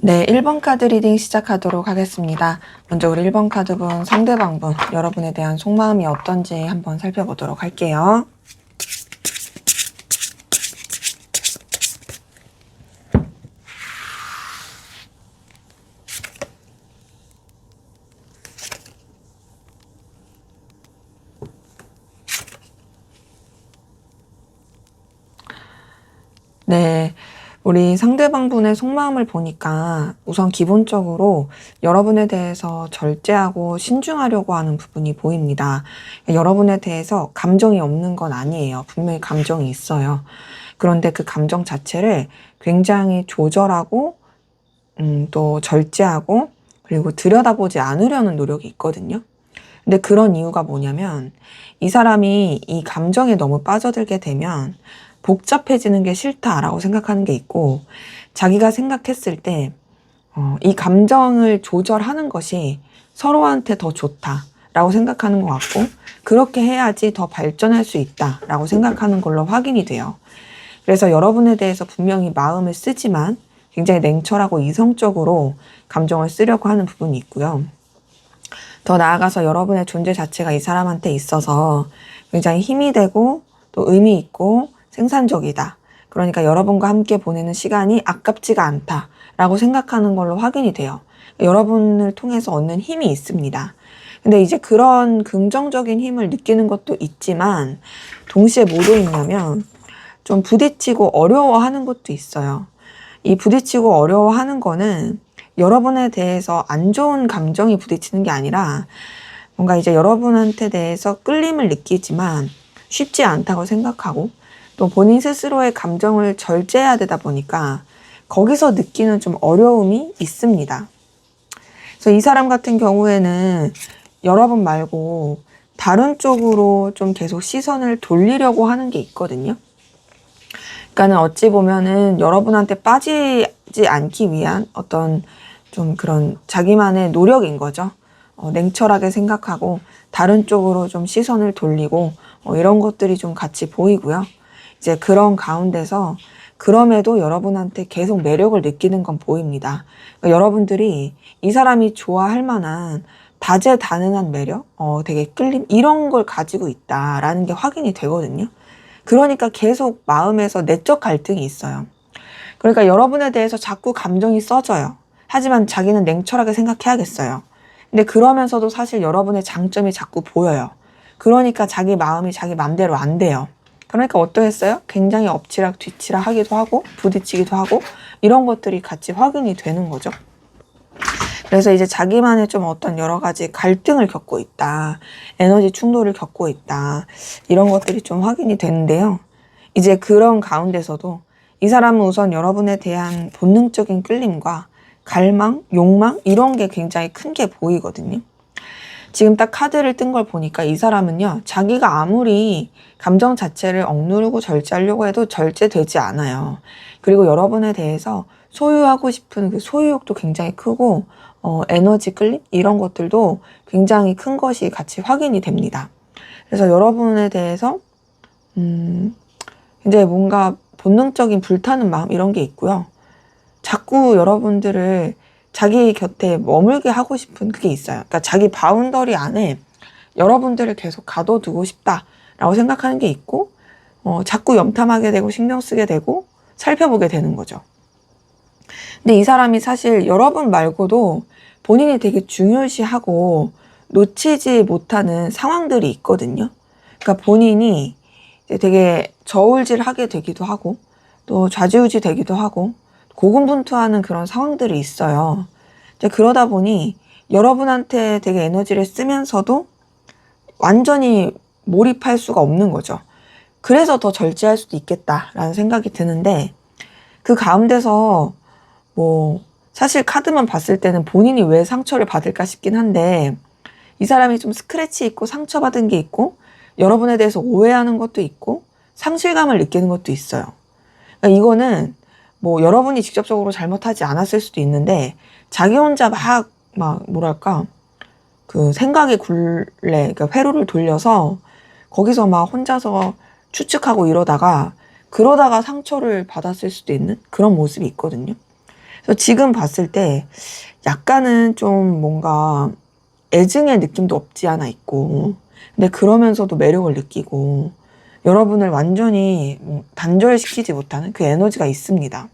네, 1번 카드 리딩 시작하도록 하겠습니다. 먼저 우리 1번 카드분, 상대방분, 여러분에 대한 속마음이 어떤지 한번 살펴보도록 할게요. 네, 우리 상대방분의 속마음을 보니까 우선 기본적으로 여러분에 대해서 절제하고 신중하려고 하는 부분이 보입니다. 여러분에 대해서 감정이 없는 건 아니에요. 분명히 감정이 있어요. 그런데 그 감정 자체를 굉장히 조절하고 또 절제하고 그리고 들여다보지 않으려는 노력이 있거든요. 근데 그런 이유가 뭐냐면 이 사람이 이 감정에 너무 빠져들게 되면 복잡해지는 게 싫다라고 생각하는 게 있고, 자기가 생각했을 때 이 감정을 조절하는 것이 서로한테 더 좋다라고 생각하는 것 같고, 그렇게 해야지 더 발전할 수 있다라고 생각하는 걸로 확인이 돼요. 그래서 여러분에 대해서 분명히 마음을 쓰지만 굉장히 냉철하고 이성적으로 감정을 쓰려고 하는 부분이 있고요. 더 나아가서 여러분의 존재 자체가 이 사람한테 있어서 굉장히 힘이 되고 또 의미 있고 생산적이다. 그러니까 여러분과 함께 보내는 시간이 아깝지가 않다라고 생각하는 걸로 확인이 돼요. 여러분을 통해서 얻는 힘이 있습니다. 근데 이제 그런 긍정적인 힘을 느끼는 것도 있지만 동시에 뭐도 있냐면 좀 부딪히고 어려워하는 것도 있어요. 이 부딪히고 어려워하는 거는 여러분에 대해서 안 좋은 감정이 부딪히는 게 아니라 뭔가 이제 여러분한테 대해서 끌림을 느끼지만 쉽지 않다고 생각하고 또 본인 스스로의 감정을 절제해야 되다 보니까 거기서 느끼는 좀 어려움이 있습니다. 그래서 이 사람 같은 경우에는 여러분 말고 다른 쪽으로 좀 계속 시선을 돌리려고 하는 게 있거든요. 그러니까는 어찌 보면은 여러분한테 빠지지 않기 위한 어떤 좀 그런 자기만의 노력인 거죠. 냉철하게 생각하고 다른 쪽으로 좀 시선을 돌리고 이런 것들이 좀 같이 보이고요. 이제 그런 가운데서 그럼에도 여러분한테 계속 매력을 느끼는 건 보입니다. 그러니까 여러분들이 이 사람이 좋아할 만한 다재다능한 매력, 되게 끌림 이런 걸 가지고 있다라는 게 확인이 되거든요. 그러니까 계속 마음에서 내적 갈등이 있어요. 그러니까 여러분에 대해서 자꾸 감정이 써져요. 하지만 자기는 냉철하게 생각해야겠어요. 근데 그러면서도 사실 여러분의 장점이 자꾸 보여요. 그러니까 자기 마음이 자기 맘대로 안 돼요. 그러니까 어떠했어요? 굉장히 엎치락 뒤치락 하기도 하고 부딪히기도 하고 이런 것들이 같이 확인이 되는 거죠. 그래서 이제 자기만의 좀 어떤 여러 가지 갈등을 겪고 있다. 에너지 충돌을 겪고 있다. 이런 것들이 좀 확인이 되는데요. 이제 그런 가운데서도 이 사람은 우선 여러분에 대한 본능적인 끌림과 갈망, 욕망 이런 게 굉장히 큰 게 보이거든요. 지금 딱 카드를 뜬 걸 보니까 이 사람은요, 자기가 아무리 감정 자체를 억누르고 절제하려고 해도 절제되지 않아요. 그리고 여러분에 대해서 소유하고 싶은 그 소유욕도 굉장히 크고, 에너지 끌림? 이런 것들도 굉장히 큰 것이 같이 확인이 됩니다. 그래서 여러분에 대해서, 이제 뭔가 본능적인 불타는 마음 이런 게 있고요. 자꾸 여러분들을 자기 곁에 머물게 하고 싶은 그게 있어요. 그러니까 자기 바운더리 안에 여러분들을 계속 가둬두고 싶다라고 생각하는 게 있고, 자꾸 염탐하게 되고 신경 쓰게 되고 살펴보게 되는 거죠. 근데 이 사람이 사실 여러분 말고도 본인이 되게 중요시하고 놓치지 못하는 상황들이 있거든요. 그러니까 본인이 되게 저울질하게 되기도 하고 또 좌지우지 되기도 하고 고군분투하는 그런 상황들이 있어요. 이제 그러다 보니 여러분한테 되게 에너지를 쓰면서도 완전히 몰입할 수가 없는 거죠. 그래서 더 절제할 수도 있겠다라는 생각이 드는데, 그 가운데서 뭐 사실 카드만 봤을 때는 본인이 왜 상처를 받을까 싶긴 한데, 이 사람이 좀 스크래치 있고 상처받은 게 있고 여러분에 대해서 오해하는 것도 있고 상실감을 느끼는 것도 있어요. 그러니까 이거는 뭐 여러분이 직접적으로 잘못하지 않았을 수도 있는데 자기 혼자 막 뭐랄까 그 생각의 굴레, 그러니까 회로를 돌려서 거기서 막 혼자서 추측하고 그러다가 상처를 받았을 수도 있는 그런 모습이 있거든요. 그래서 지금 봤을 때 약간은 좀 뭔가 애증의 느낌도 없지 않아 있고, 근데 그러면서도 매력을 느끼고 여러분을 완전히 단절시키지 못하는 그 에너지가 있습니다.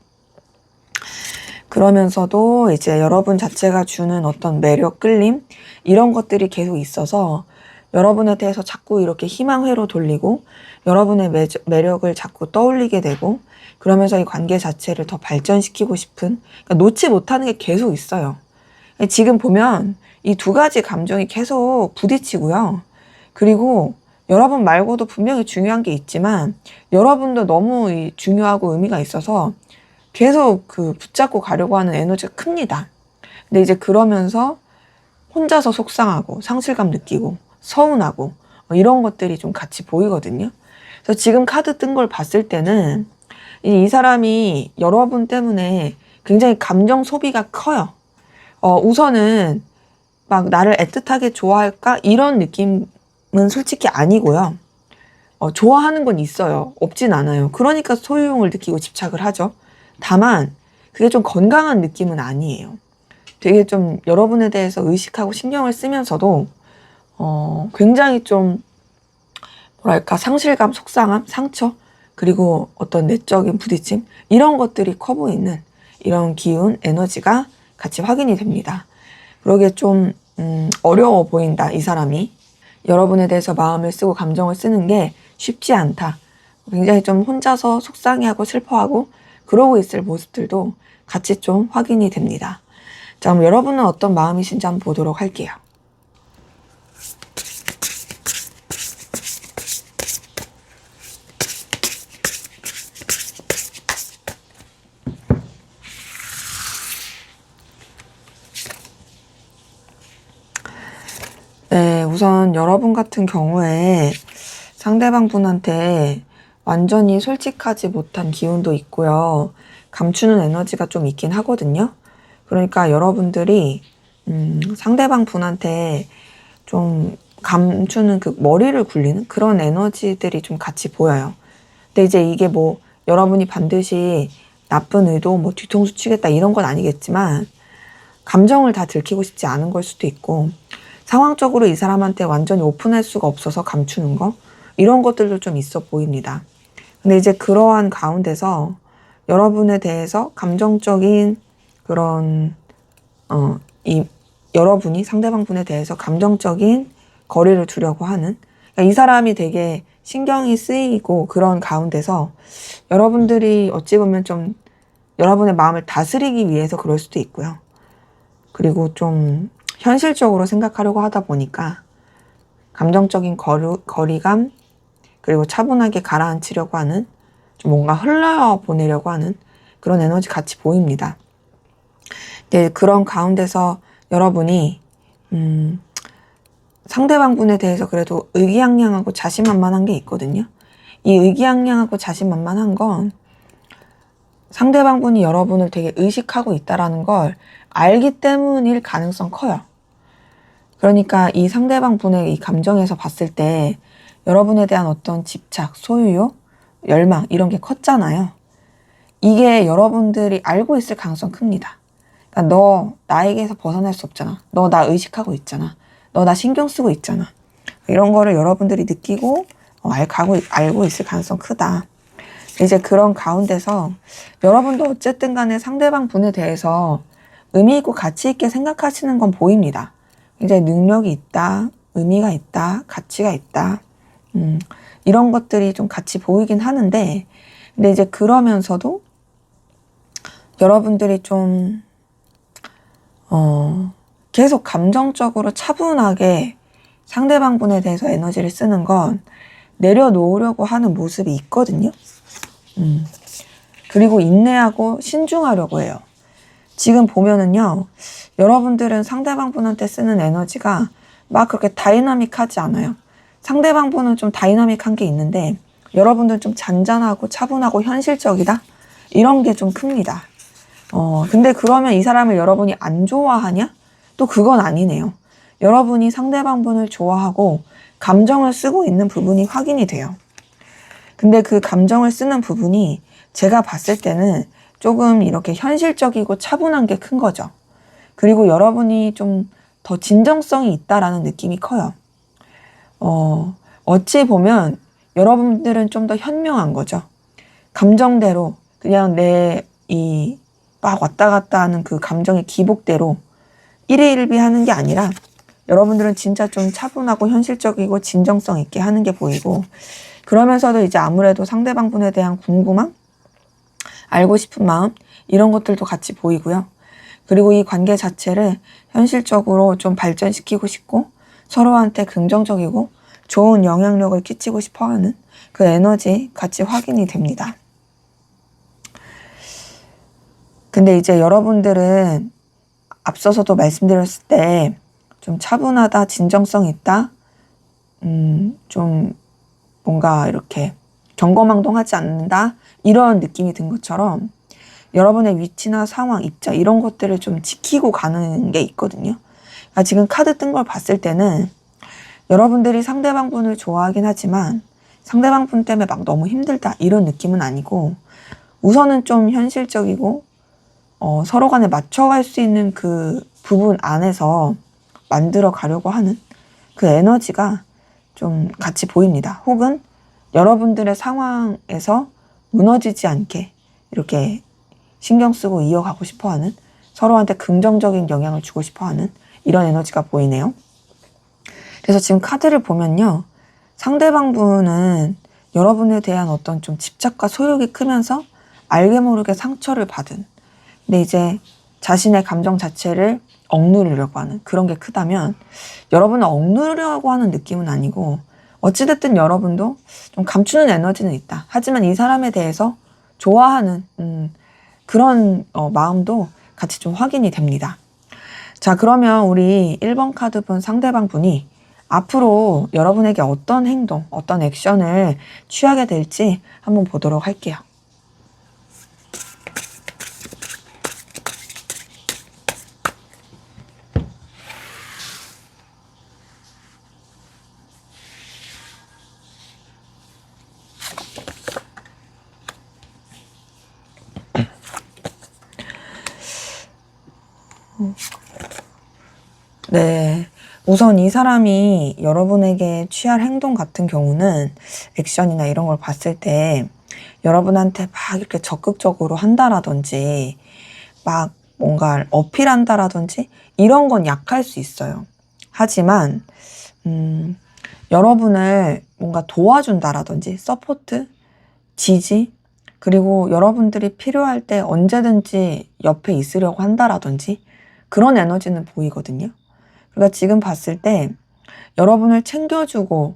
그러면서도 이제 여러분 자체가 주는 어떤 매력, 끌림 이런 것들이 계속 있어서 여러분에 대해서 자꾸 이렇게 희망회로 돌리고 여러분의 매력을 자꾸 떠올리게 되고, 그러면서 이 관계 자체를 더 발전시키고 싶은, 그러니까 놓지 못하는 게 계속 있어요. 지금 보면 이 두 가지 감정이 계속 부딪히고요. 그리고 여러분 말고도 분명히 중요한 게 있지만 여러분도 너무 중요하고 의미가 있어서 계속 그 붙잡고 가려고 하는 에너지가 큽니다. 근데 이제 그러면서 혼자서 속상하고 상실감 느끼고 서운하고 이런 것들이 좀 같이 보이거든요. 그래서 지금 카드 뜬 걸 봤을 때는 이 사람이 여러분 때문에 굉장히 감정 소비가 커요. 우선은 막 나를 애틋하게 좋아할까? 이런 느낌은 솔직히 아니고요. 좋아하는 건 있어요. 없진 않아요. 그러니까 소유욕을 느끼고 집착을 하죠. 다만 그게 좀 건강한 느낌은 아니에요. 되게 좀 여러분에 대해서 의식하고 신경을 쓰면서도 굉장히 좀 뭐랄까 상실감, 속상함, 상처, 그리고 어떤 내적인 부딪힘 이런 것들이 커 보이는 이런 기운, 에너지가 같이 확인이 됩니다. 그러게 좀 어려워 보인다, 이 사람이. 여러분에 대해서 마음을 쓰고 감정을 쓰는 게 쉽지 않다. 굉장히 좀 혼자서 속상해하고 슬퍼하고 그러고 있을 모습들도 같이 좀 확인이 됩니다. 자, 그럼 여러분은 어떤 마음이신지 한번 보도록 할게요. 네, 우선 여러분 같은 경우에 상대방 분한테 완전히 솔직하지 못한 기운도 있고요. 감추는 에너지가 좀 있긴 하거든요. 그러니까 여러분들이 상대방 분한테 좀 감추는 그 머리를 굴리는 그런 에너지들이 좀 같이 보여요. 근데 이제 이게 뭐 여러분이 반드시 나쁜 의도, 뭐 뒤통수 치겠다 이런 건 아니겠지만 감정을 다 들키고 싶지 않은 걸 수도 있고, 상황적으로 이 사람한테 완전히 오픈할 수가 없어서 감추는 거, 이런 것들도 좀 있어 보입니다. 근데 이제 그러한 가운데서 여러분에 대해서 감정적인 그런 여러분이 상대방 분에 대해서 감정적인 거리를 두려고 하는, 그러니까 이 사람이 되게 신경이 쓰이고 그런 가운데서 여러분들이 어찌 보면 좀 여러분의 마음을 다스리기 위해서 그럴 수도 있고요. 그리고 좀 현실적으로 생각하려고 하다 보니까 감정적인 거리감, 그리고 차분하게 가라앉히려고 하는, 좀 뭔가 흘려보내려고 하는 그런 에너지 같이 보입니다. 네, 그런 가운데서 여러분이 상대방 분에 대해서 그래도 의기양양하고 자신만만한 게 있거든요. 이 의기양양하고 자신만만한 건 상대방 분이 여러분을 되게 의식하고 있다라는 걸 알기 때문일 가능성 커요. 그러니까 이 상대방 분의 이 감정에서 봤을 때 여러분에 대한 어떤 집착, 소유욕, 열망 이런 게 컸잖아요. 이게 여러분들이 알고 있을 가능성 큽니다. 그러니까 너 나에게서 벗어날 수 없잖아. 너 나 의식하고 있잖아. 너 나 신경 쓰고 있잖아. 이런 거를 여러분들이 느끼고 알고 있을 가능성 크다. 이제 그런 가운데서 여러분도 어쨌든 간에 상대방 분에 대해서 의미 있고 가치 있게 생각하시는 건 보입니다. 굉장히 능력이 있다, 의미가 있다, 가치가 있다. 이런 것들이 좀 같이 보이긴 하는데, 근데 이제 그러면서도 여러분들이 좀 계속 감정적으로 차분하게 상대방 분에 대해서 에너지를 쓰는 건 내려놓으려고 하는 모습이 있거든요. 그리고 인내하고 신중하려고 해요. 지금 보면은요, 여러분들은 상대방 분한테 쓰는 에너지가 막 그렇게 다이나믹하지 않아요. 상대방 분은 좀 다이나믹한 게 있는데 여러분들은 좀 잔잔하고 차분하고 현실적이다? 이런 게 좀 큽니다. 근데 그러면 이 사람을 여러분이 안 좋아하냐? 또 그건 아니네요. 여러분이 상대방 분을 좋아하고 감정을 쓰고 있는 부분이 확인이 돼요. 근데 그 감정을 쓰는 부분이 제가 봤을 때는 조금 이렇게 현실적이고 차분한 게 큰 거죠. 그리고 여러분이 좀 더 진정성이 있다라는 느낌이 커요. 어찌 보면 여러분들은 좀 더 현명한 거죠. 감정대로 그냥 막 왔다 갔다 하는 그 감정의 기복대로 일희일비하는 게 아니라 여러분들은 진짜 좀 차분하고 현실적이고 진정성 있게 하는 게 보이고, 그러면서도 이제 아무래도 상대방 분에 대한 궁금함, 알고 싶은 마음, 이런 것들도 같이 보이고요. 그리고 이 관계 자체를 현실적으로 좀 발전시키고 싶고 서로한테 긍정적이고 좋은 영향력을 끼치고 싶어 하는 그 에너지 같이 확인이 됩니다. 근데 이제 여러분들은 앞서서도 말씀드렸을 때 좀 차분하다, 진정성 있다, 좀 뭔가 이렇게 경거망동하지 않는다, 이런 느낌이 든 것처럼 여러분의 위치나 상황, 입장 이런 것들을 좀 지키고 가는 게 있거든요. 그러니까 지금 카드 뜬 걸 봤을 때는 여러분들이 상대방 분을 좋아하긴 하지만 상대방 분 때문에 막 너무 힘들다 이런 느낌은 아니고, 우선은 좀 현실적이고 서로 간에 맞춰갈 수 있는 그 부분 안에서 만들어 가려고 하는 그 에너지가 좀 같이 보입니다. 혹은 여러분들의 상황에서 무너지지 않게 이렇게 신경 쓰고 이어가고 싶어 하는, 서로한테 긍정적인 영향을 주고 싶어 하는 이런 에너지가 보이네요. 그래서 지금 카드를 보면요, 상대방 분은 여러분에 대한 어떤 좀 집착과 소욕이 크면서 알게 모르게 상처를 받은, 근데 이제 자신의 감정 자체를 억누르려고 하는 그런 게 크다면, 여러분은 억누르려고 하는 느낌은 아니고 어찌됐든 여러분도 좀 감추는 에너지는 있다. 하지만 이 사람에 대해서 좋아하는 그런 마음도 같이 좀 확인이 됩니다. 자, 그러면 우리 1번 카드 본 상대방 분이 앞으로 여러분에게 어떤 행동, 어떤 액션을 취하게 될지 한번 보도록 할게요. 네. 우선 이 사람이 여러분에게 취할 행동 같은 경우는, 액션이나 이런 걸 봤을 때 여러분한테 막 이렇게 적극적으로 한다라든지 막 뭔가를 어필한다라든지 이런 건 약할 수 있어요. 하지만 여러분을 뭔가 도와준다라든지 서포트, 지지, 그리고 여러분들이 필요할 때 언제든지 옆에 있으려고 한다라든지 그런 에너지는 보이거든요. 그러니까 지금 봤을 때 여러분을 챙겨주고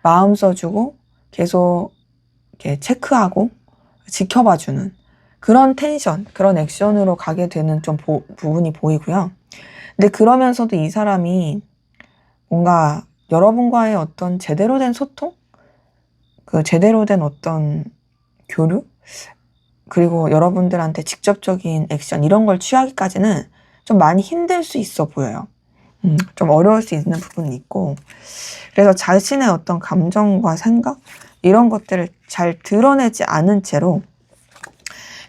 마음 써주고 계속 이렇게 체크하고 지켜봐주는 그런 텐션, 그런 액션으로 가게 되는 좀 부분이 보이고요. 근데 그러면서도 이 사람이 뭔가 여러분과의 어떤 제대로 된 소통? 그 제대로 된 어떤 교류? 그리고 여러분들한테 직접적인 액션 이런 걸 취하기까지는 좀 많이 힘들 수 있어 보여요. 좀 어려울 수 있는 부분이 있고, 그래서 자신의 어떤 감정과 생각 이런 것들을 잘 드러내지 않은 채로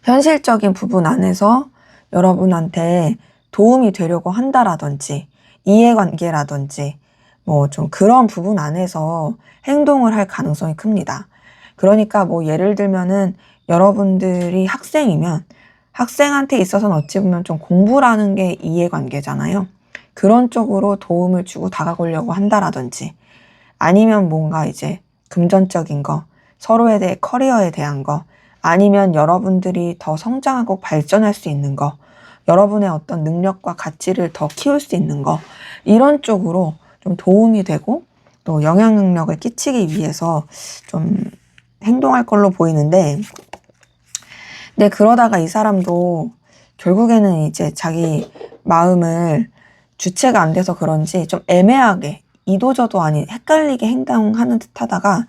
현실적인 부분 안에서 여러분한테 도움이 되려고 한다라든지 이해관계라든지 뭐 좀 그런 부분 안에서 행동을 할 가능성이 큽니다. 그러니까 뭐 예를 들면은 여러분들이 학생이면 학생한테 있어서는 어찌 보면 좀 공부라는 게 이해관계잖아요. 그런 쪽으로 도움을 주고 다가가려고 한다라든지, 아니면 뭔가 이제 금전적인 거, 서로에 대해 커리어에 대한 거, 아니면 여러분들이 더 성장하고 발전할 수 있는 거, 여러분의 어떤 능력과 가치를 더 키울 수 있는 거, 이런 쪽으로 좀 도움이 되고 또 영향력을 끼치기 위해서 좀 행동할 걸로 보이는데, 근데 그러다가 이 사람도 결국에는 이제 자기 마음을 주체가 안 돼서 그런지 좀 애매하게 이도저도 아닌 헷갈리게 행동하는 듯 하다가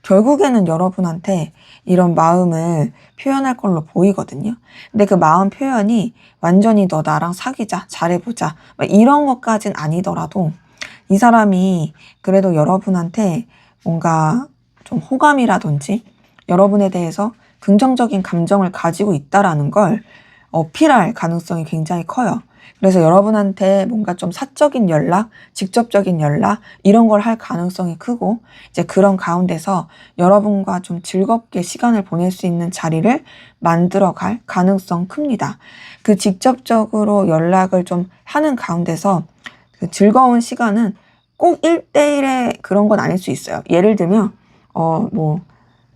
결국에는 여러분한테 이런 마음을 표현할 걸로 보이거든요. 근데 그 마음 표현이 완전히 너 나랑 사귀자, 잘해보자 막 이런 것까진 아니더라도 이 사람이 그래도 여러분한테 뭔가 좀 호감이라든지 여러분에 대해서 긍정적인 감정을 가지고 있다라는 걸 어필할 가능성이 굉장히 커요. 그래서 여러분한테 뭔가 좀 사적인 연락, 직접적인 연락 이런 걸 할 가능성이 크고 이제 그런 가운데서 여러분과 좀 즐겁게 시간을 보낼 수 있는 자리를 만들어갈 가능성 큽니다. 그 직접적으로 연락을 좀 하는 가운데서 그 즐거운 시간은 꼭 1대1의 그런 건 아닐 수 있어요. 예를 들면 뭐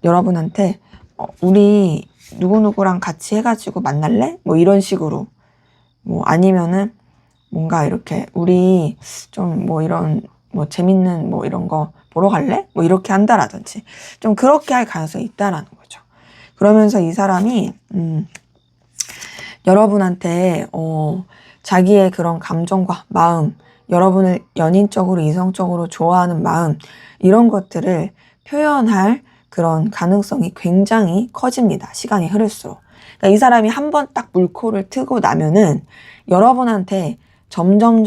여러분한테 우리 누구누구랑 같이 해가지고 만날래? 뭐 이런 식으로 뭐 아니면은 뭔가 이렇게 우리 좀 뭐 이런 뭐 재밌는 뭐 이런 거 보러 갈래? 뭐 이렇게 한다라든지 좀 그렇게 할 가능성이 있다라는 거죠. 그러면서 이 사람이 여러분한테 자기의 그런 감정과 마음, 여러분을 연인적으로 이성적으로 좋아하는 마음 이런 것들을 표현할 그런 가능성이 굉장히 커집니다. 시간이 흐를수록. 그러니까 이 사람이 한번 딱 물꼬를 트고 나면은 여러분한테 점점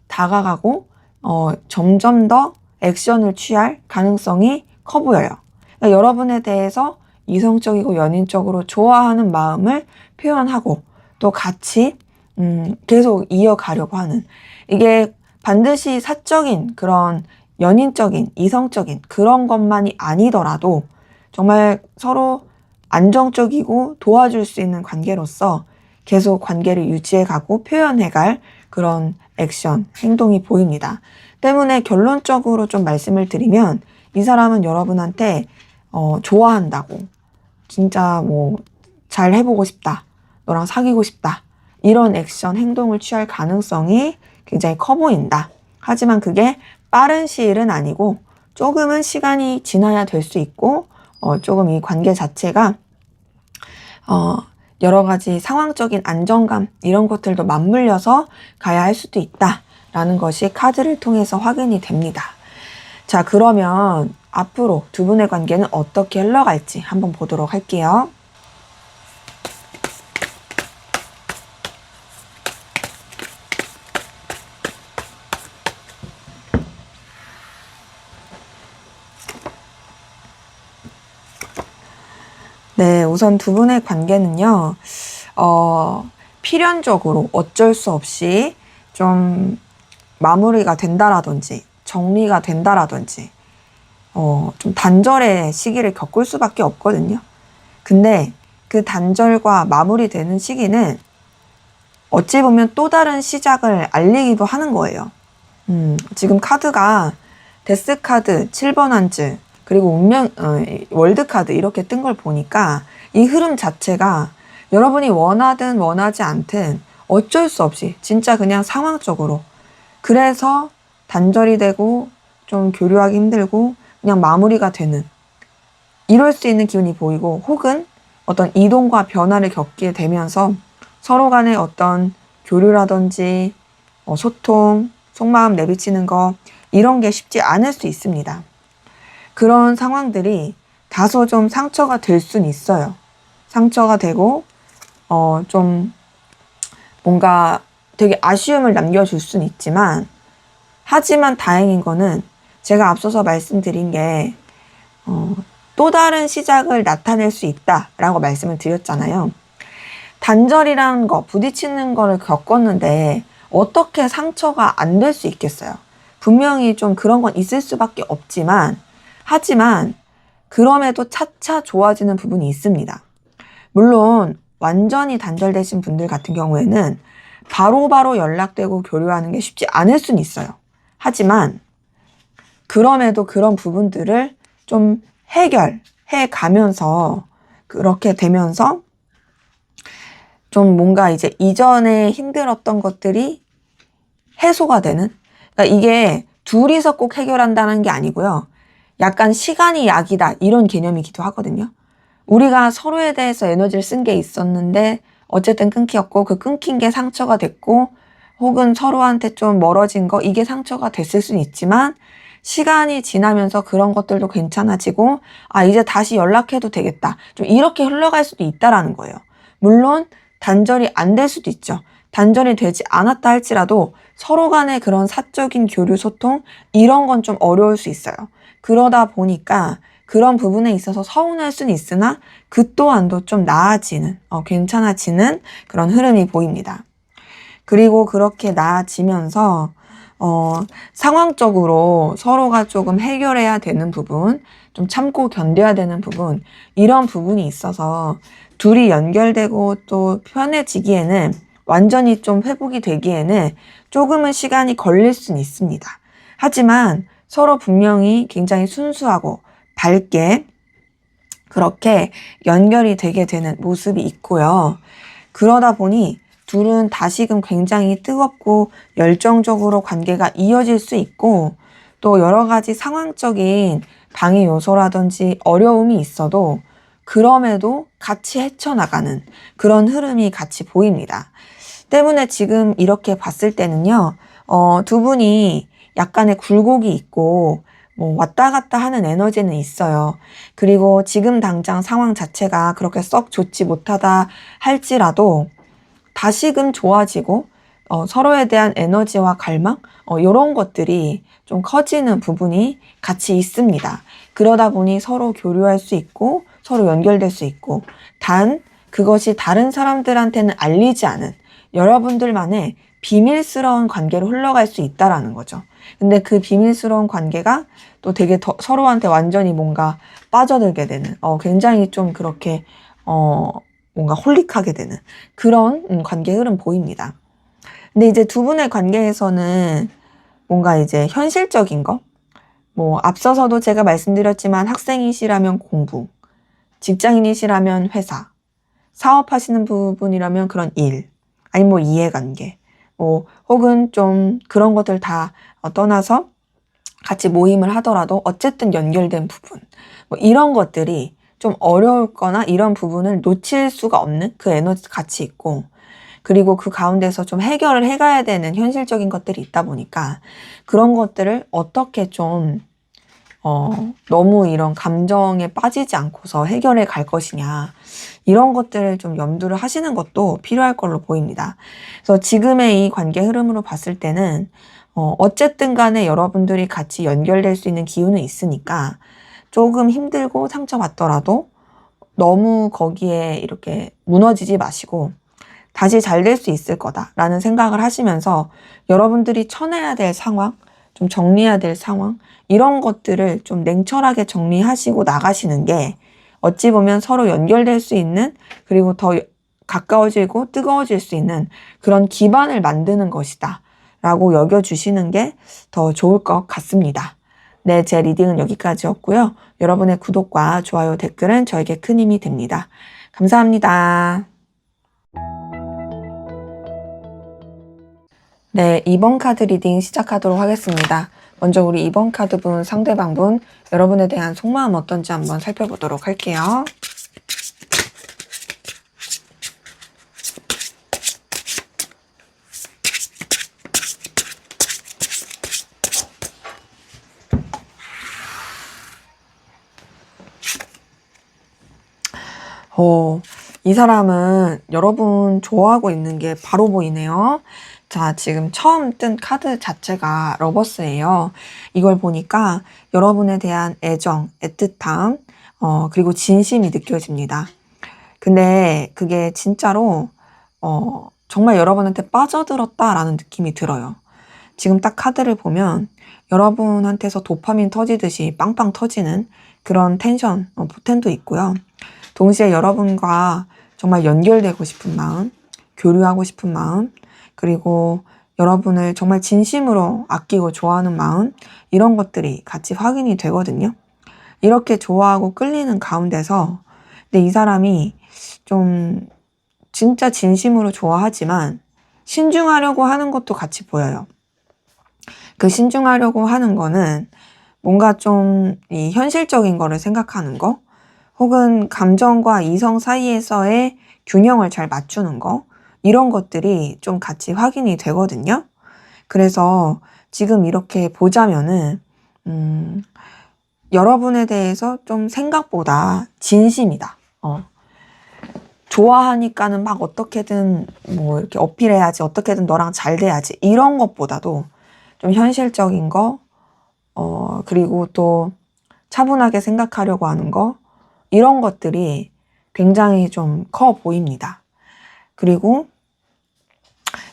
다가가고 점점 더 액션을 취할 가능성이 커 보여요. 그러니까 여러분에 대해서 이성적이고 연인적으로 좋아하는 마음을 표현하고 또 같이 계속 이어가려고 하는 이게 반드시 사적인 그런 연인적인 이성적인 그런 것만이 아니더라도 정말 서로 안정적이고 도와줄 수 있는 관계로서 계속 관계를 유지해가고 표현해갈 그런 액션, 행동이 보입니다. 때문에 결론적으로 좀 말씀을 드리면 이 사람은 여러분한테 좋아한다고 진짜 뭐 잘 해보고 싶다, 너랑 사귀고 싶다 이런 액션, 행동을 취할 가능성이 굉장히 커 보인다. 하지만 그게 빠른 시일은 아니고 조금은 시간이 지나야 될 수 있고 조금 이 관계 자체가 여러 가지 상황적인 안정감 이런 것들도 맞물려서 가야 할 수도 있다라는 것이 카드를 통해서 확인이 됩니다. 자, 그러면 앞으로 두 분의 관계는 어떻게 흘러갈지 한번 보도록 할게요. 네, 우선 두 분의 관계는요, 필연적으로 어쩔 수 없이 좀 마무리가 된다라든지, 정리가 된다라든지, 좀 단절의 시기를 겪을 수밖에 없거든요. 근데 그 단절과 마무리되는 시기는 어찌 보면 또 다른 시작을 알리기도 하는 거예요. 지금 카드가 데스 카드, 7번 한즈, 그리고 운명, 월드 카드 이렇게 뜬 걸 보니까 이 흐름 자체가 여러분이 원하든 원하지 않든 어쩔 수 없이 진짜 그냥 상황적으로 그래서 단절이 되고 좀 교류하기 힘들고 그냥 마무리가 되는 이럴 수 있는 기운이 보이고 혹은 어떤 이동과 변화를 겪게 되면서 서로 간의 어떤 교류라든지 소통, 속마음 내비치는 거 이런 게 쉽지 않을 수 있습니다. 그런 상황들이 다소 좀 상처가 될 수는 있어요. 상처가 되고 좀 뭔가 되게 아쉬움을 남겨줄 수는 있지만 하지만 다행인 거는 제가 앞서서 말씀드린 게 또 다른 시작을 나타낼 수 있다라고 말씀을 드렸잖아요. 단절이라는 거, 부딪히는 거를 겪었는데 어떻게 상처가 안 될 수 있겠어요? 분명히 좀 그런 건 있을 수밖에 없지만 하지만 그럼에도 차차 좋아지는 부분이 있습니다. 물론 완전히 단절되신 분들 같은 경우에는 바로바로 연락되고 교류하는 게 쉽지 않을 수는 있어요. 하지만 그럼에도 그런 부분들을 좀 해결해 가면서 그렇게 되면서 좀 뭔가 이제 이전에 힘들었던 것들이 해소가 되는 그러니까 이게 둘이서 꼭 해결한다는 게 아니고요. 약간 시간이 약이다 이런 개념이기도 하거든요. 우리가 서로에 대해서 에너지를 쓴 게 있었는데 어쨌든 끊겼고 그 끊긴 게 상처가 됐고 혹은 서로한테 좀 멀어진 거 이게 상처가 됐을 수는 있지만 시간이 지나면서 그런 것들도 괜찮아지고 이제 다시 연락해도 되겠다. 좀 이렇게 흘러갈 수도 있다라는 거예요. 물론 단절이 안 될 수도 있죠. 단절이 되지 않았다 할지라도 서로 간의 그런 사적인 교류 소통 이런 건 좀 어려울 수 있어요. 그러다 보니까 그런 부분에 있어서 서운할 수는 있으나 그 또한도 좀 나아지는, 괜찮아지는 그런 흐름이 보입니다. 그리고 그렇게 나아지면서 상황적으로 서로가 조금 해결해야 되는 부분, 좀 참고 견뎌야 되는 부분, 이런 부분이 있어서 둘이 연결되고 또 편해지기에는 완전히 좀 회복이 되기에는 조금은 시간이 걸릴 수는 있습니다. 하지만 서로 분명히 굉장히 순수하고 밝게 그렇게 연결이 되게 되는 모습이 있고요. 그러다 보니 둘은 다시금 굉장히 뜨겁고 열정적으로 관계가 이어질 수 있고 또 여러 가지 상황적인 방해 요소라든지 어려움이 있어도 그럼에도 같이 헤쳐나가는 그런 흐름이 같이 보입니다. 때문에 지금 이렇게 봤을 때는요, 두 분이 약간의 굴곡이 있고 뭐 왔다 갔다 하는 에너지는 있어요. 그리고 지금 당장 상황 자체가 그렇게 썩 좋지 못하다 할지라도 다시금 좋아지고 서로에 대한 에너지와 갈망 이런 것들이 좀 커지는 부분이 같이 있습니다. 그러다 보니 서로 교류할 수 있고 서로 연결될 수 있고 단 그것이 다른 사람들한테는 알리지 않은 여러분들만의 비밀스러운 관계로 흘러갈 수 있다라는 거죠. 근데 그 비밀스러운 관계가 또 되게 서로한테 완전히 뭔가 빠져들게 되는 굉장히 좀 그렇게 뭔가 홀릭하게 되는 그런 관계 흐름 보입니다. 근데 이제 두 분의 관계에서는 뭔가 이제 현실적인 거, 뭐 앞서서도 제가 말씀드렸지만 학생이시라면 공부, 직장인이시라면 회사, 사업하시는 부분이라면 그런 일, 아니면 뭐 이해관계, 뭐 혹은 좀 그런 것들 다 떠나서 같이 모임을 하더라도 어쨌든 연결된 부분, 뭐 이런 것들이 좀 어려울 거나 이런 부분을 놓칠 수가 없는 그 에너지 같이 있고 그리고 그 가운데서 좀 해결을 해가야 되는 현실적인 것들이 있다 보니까 그런 것들을 어떻게 좀 너무 이런 감정에 빠지지 않고서 해결해 갈 것이냐 이런 것들을 좀 염두를 하시는 것도 필요할 걸로 보입니다. 그래서 지금의 이 관계 흐름으로 봤을 때는 어쨌든 간에 여러분들이 같이 연결될 수 있는 기운은 있으니까 조금 힘들고 상처받더라도 너무 거기에 이렇게 무너지지 마시고 다시 잘 될 수 있을 거다라는 생각을 하시면서 여러분들이 쳐내야 될 상황, 좀 정리해야 될 상황 이런 것들을 좀 냉철하게 정리하시고 나가시는 게 어찌 보면 서로 연결될 수 있는 그리고 더 가까워지고 뜨거워질 수 있는 그런 기반을 만드는 것이다 라고 여겨주시는 게 더 좋을 것 같습니다. 네, 제 리딩은 여기까지였고요. 여러분의 구독과 좋아요, 댓글은 저에게 큰 힘이 됩니다. 감사합니다. 네, 2번 카드 리딩 시작하도록 하겠습니다. 먼저 우리 2번 카드분, 상대방분, 여러분에 대한 속마음 어떤지 한번 살펴보도록 할게요. 이 사람은 여러분 좋아하고 있는 게 바로 보이네요. 자, 지금 처음 뜬 카드 자체가 러버스예요. 이걸 보니까 여러분에 대한 애정, 애틋함, 그리고 진심이 느껴집니다. 근데 그게 진짜로, 정말 여러분한테 빠져들었다라는 느낌이 들어요. 지금 딱 카드를 보면 여러분한테서 도파민 터지듯이 빵빵 터지는 그런 텐션, 포텐도 있고요. 동시에 여러분과 정말 연결되고 싶은 마음, 교류하고 싶은 마음, 그리고 여러분을 정말 진심으로 아끼고 좋아하는 마음, 이런 것들이 같이 확인이 되거든요. 이렇게 좋아하고 끌리는 가운데서, 근데 이 사람이 좀 진짜 진심으로 좋아하지만 신중하려고 하는 것도 같이 보여요. 그 신중하려고 하는 거는 뭔가 좀 이 현실적인 거를 생각하는 거, 혹은 감정과 이성 사이에서의 균형을 잘 맞추는 거 이런 것들이 좀 같이 확인이 되거든요. 그래서 지금 이렇게 보자면은 여러분에 대해서 좀 생각보다 진심이다. 좋아하니까는 막 어떻게든 뭐 이렇게 어필해야지 어떻게든 너랑 잘 돼야지 이런 것보다도 좀 현실적인 거 그리고 또 차분하게 생각하려고 하는 거, 이런 것들이 굉장히 좀 커 보입니다. 그리고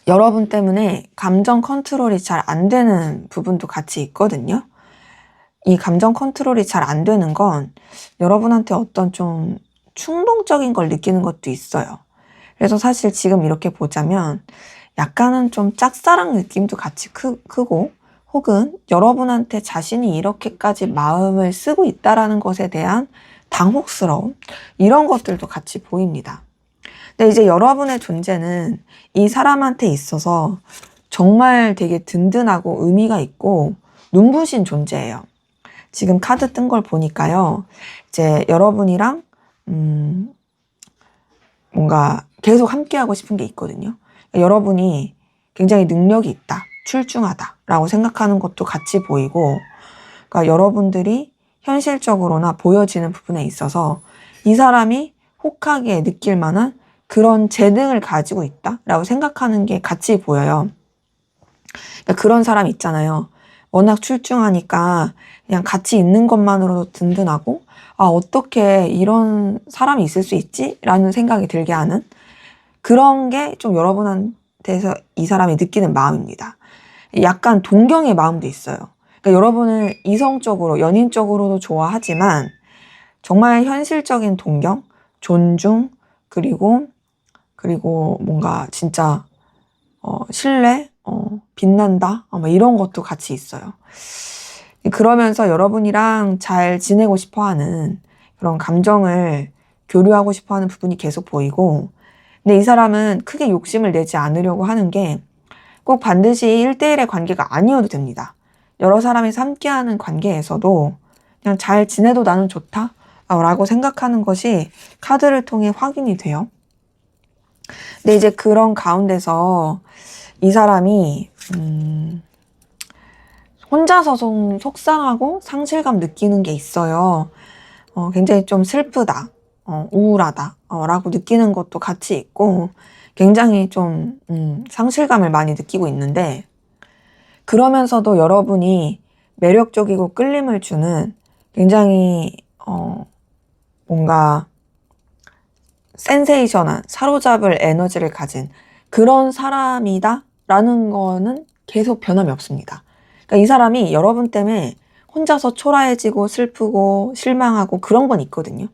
여러분 때문에 감정 컨트롤이 잘 안 되는 부분도 같이 있거든요. 이 감정 컨트롤이 잘 안 되는 건 여러분한테 어떤 좀 충동적인 걸 느끼는 것도 있어요. 그래서 사실 지금 이렇게 보자면 약간은 좀 짝사랑 느낌도 같이 크고, 혹은 여러분한테 자신이 이렇게까지 마음을 쓰고 있다라는 것에 대한 당혹스러움, 이런 것들도 같이 보입니다. 근데 이제 여러분의 존재는 이 사람한테 있어서 정말 되게 든든하고 의미가 있고 눈부신 존재예요. 지금 카드 뜬 걸 보니까요, 이제 여러분이랑 뭔가 계속 함께하고 싶은 게 있거든요. 여러분이 굉장히 능력이 있다, 출중하다 라고 생각하는 것도 같이 보이고, 그러니까 여러분들이 현실적으로나 보여지는 부분에 있어서 이 사람이 혹하게 느낄 만한 그런 재능을 가지고 있다 라고 생각하는 게 같이 보여요. 그러니까 그런 사람 있잖아요. 워낙 출중하니까 그냥 같이 있는 것만으로도 든든하고, 아, 어떻게 이런 사람이 있을 수 있지? 라는 생각이 들게 하는 그런 게 좀 여러분한테서 이 사람이 느끼는 마음입니다. 약간 동경의 마음도 있어요. 그러니까 여러분을 이성적으로, 연인적으로도 좋아하지만 정말 현실적인 동경, 존중, 그리고 뭔가 진짜 신뢰, 빛난다, 막 이런 것도 같이 있어요. 그러면서 여러분이랑 잘 지내고 싶어하는 그런 감정을 교류하고 싶어하는 부분이 계속 보이고, 근데 이 사람은 크게 욕심을 내지 않으려고 하는 게 꼭 반드시 1대1의 관계가 아니어도 됩니다. 여러 사람이 함께하는 관계에서도 그냥 잘 지내도 나는 좋다 라고 생각하는 것이 카드를 통해 확인이 돼요. 근데 이제 그런 가운데서 이 사람이 혼자서 좀 속상하고 상실감 느끼는 게 있어요. 굉장히 좀 슬프다, 우울하다 라고 느끼는 것도 같이 있고, 굉장히 좀 상실감을 많이 느끼고 있는데, 그러면서도 여러분이 매력적이고 끌림을 주는 굉장히 뭔가 센세이션한, 사로잡을 에너지를 가진 그런 사람이다 라는 거는 계속 변함이 없습니다. 그러니까 이 사람이 여러분 때문에 혼자서 초라해지고 슬프고 실망하고 그런 건 있거든요.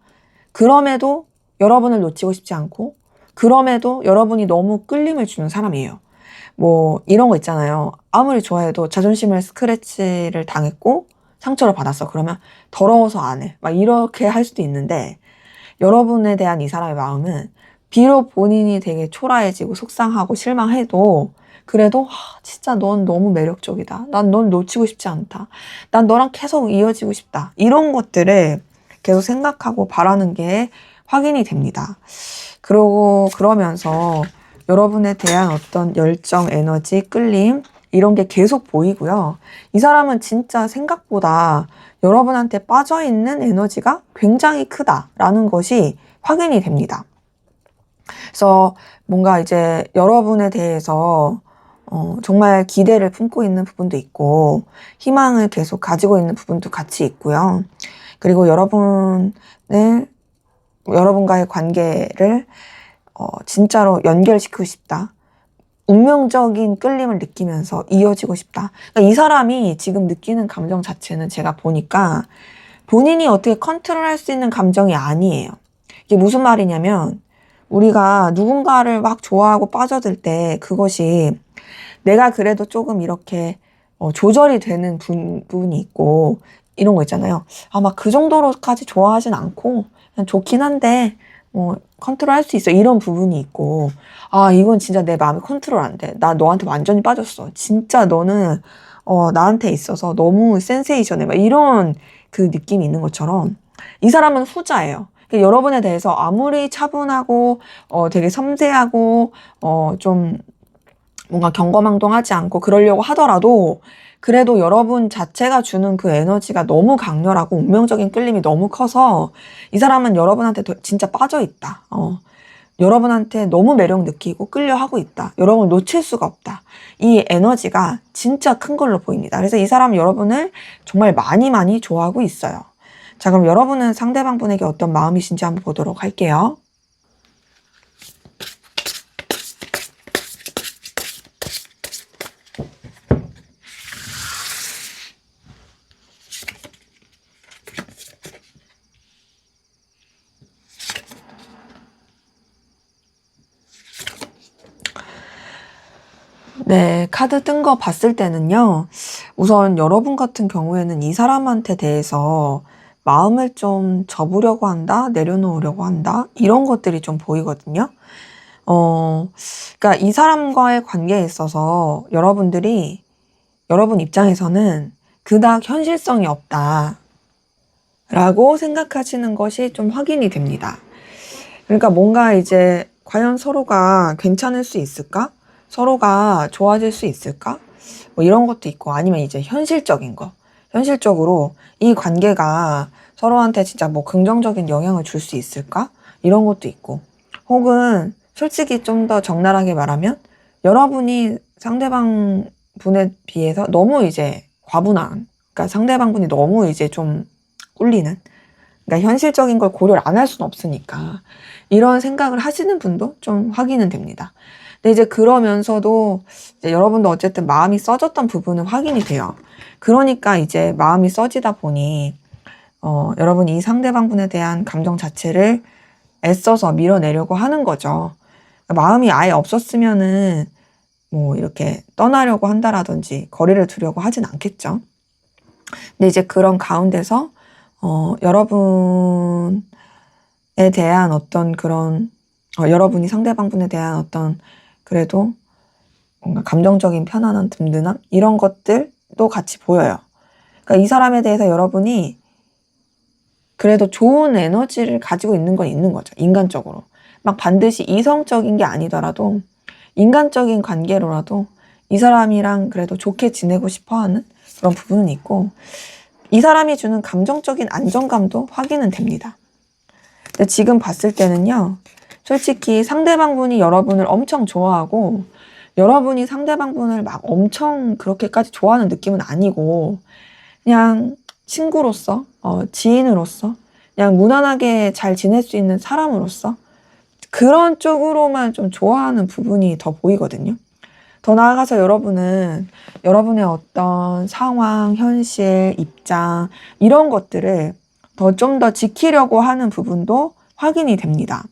그럼에도 여러분을 놓치고 싶지 않고, 그럼에도 여러분이 너무 끌림을 주는 사람이에요. 뭐 이런 거 있잖아요. 아무리 좋아해도 자존심을 스크래치를 당했고 상처를 받았어. 그러면 더러워서 안 해. 막 이렇게 할 수도 있는데, 여러분에 대한 이 사람의 마음은 비록 본인이 되게 초라해지고 속상하고 실망해도 그래도 진짜 넌 너무 매력적이다. 난 넌 놓치고 싶지 않다. 난 너랑 계속 이어지고 싶다. 이런 것들을 계속 생각하고 바라는 게 확인이 됩니다. 그러면서 여러분에 대한 어떤 열정, 에너지, 끌림, 이런 게 계속 보이고요. 이 사람은 진짜 생각보다 여러분한테 빠져있는 에너지가 굉장히 크다라는 것이 확인이 됩니다. 그래서 뭔가 이제 여러분에 대해서 정말 기대를 품고 있는 부분도 있고, 희망을 계속 가지고 있는 부분도 같이 있고요. 그리고 여러분과의 관계를 진짜로 연결시키고 싶다. 운명적인 끌림을 느끼면서 이어지고 싶다. 그러니까 이 사람이 지금 느끼는 감정 자체는 제가 보니까 본인이 어떻게 컨트롤할 수 있는 감정이 아니에요. 이게 무슨 말이냐면, 우리가 누군가를 막 좋아하고 빠져들 때 그것이 내가 그래도 조금 이렇게 조절이 되는 부분이 있고, 이런 거 있잖아요. 막 그 정도로까지 좋아하진 않고 그냥 좋긴 한데 컨트롤 할 수 있어, 이런 부분이 있고, 이건 진짜 내 마음이 컨트롤 안 돼. 나 너한테 완전히 빠졌어. 진짜 너는 나한테 있어서 너무 센세이션해. 막 이런 그 느낌이 있는 것처럼 이 사람은 후자예요. 그러니까 여러분에 대해서 아무리 차분하고 되게 섬세하고 좀 뭔가 경거망동하지 않고 그러려고 하더라도, 그래도 여러분 자체가 주는 그 에너지가 너무 강렬하고 운명적인 끌림이 너무 커서 이 사람은 여러분한테 진짜 빠져있다. 여러분한테 너무 매력 느끼고 끌려하고 있다. 여러분을 놓칠 수가 없다. 이 에너지가 진짜 큰 걸로 보입니다. 그래서 이 사람은 여러분을 정말 많이 많이 좋아하고 있어요. 자, 그럼 여러분은 상대방 분에게 어떤 마음이신지 한번 보도록 할게요. 네, 카드 뜬 거 봤을 때는요, 우선 여러분 같은 경우에는 이 사람한테 대해서 마음을 좀 접으려고 한다, 내려놓으려고 한다, 이런 것들이 좀 보이거든요. 그러니까 이 사람과의 관계에 있어서 여러분 입장에서는 그닥 현실성이 없다, 라고 생각하시는 것이 좀 확인이 됩니다. 그러니까 뭔가 이제 과연 서로가 괜찮을 수 있을까? 서로가 좋아질 수 있을까? 뭐 이런 것도 있고, 아니면 이제 현실적인 거. 현실적으로 이 관계가 서로한테 진짜 뭐 긍정적인 영향을 줄 수 있을까? 이런 것도 있고. 혹은 솔직히 좀 더 적나라하게 말하면 여러분이 상대방 분에 비해서 너무 이제 과분한, 그러니까 상대방 분이 너무 이제 좀 꿀리는, 그러니까 현실적인 걸 고려를 안 할 수는 없으니까 이런 생각을 하시는 분도 좀 확인은 됩니다. 근데 이제 그러면서도 이제 여러분도 어쨌든 마음이 써졌던 부분은 확인이 돼요. 그러니까 이제 마음이 써지다 보니 여러분이 이 상대방 분에 대한 감정 자체를 애써서 밀어내려고 하는 거죠. 마음이 아예 없었으면은 뭐 이렇게 떠나려고 한다라든지 거리를 두려고 하진 않겠죠. 근데 이제 그런 가운데서 여러분에 대한 어떤 그런 여러분이 상대방 분에 대한 어떤 그래도 뭔가 감정적인 편안함, 든든함 이런 것들도 같이 보여요. 그러니까 이 사람에 대해서 여러분이 그래도 좋은 에너지를 가지고 있는 건 있는 거죠. 인간적으로. 막 반드시 이성적인 게 아니더라도 인간적인 관계로라도 이 사람이랑 그래도 좋게 지내고 싶어 하는 그런 부분은 있고, 이 사람이 주는 감정적인 안정감도 확인은 됩니다. 근데 지금 봤을 때는요, 솔직히 상대방 분이 여러분을 엄청 좋아하고 여러분이 상대방 분을 막 엄청 그렇게까지 좋아하는 느낌은 아니고 그냥 친구로서, 지인으로서, 그냥 무난하게 잘 지낼 수 있는 사람으로서 그런 쪽으로만 좀 좋아하는 부분이 더 보이거든요. 더 나아가서 여러분은 여러분의 어떤 상황, 현실, 입장 이런 것들을 좀 더 지키려고 하는 부분도 확인이 됩니다.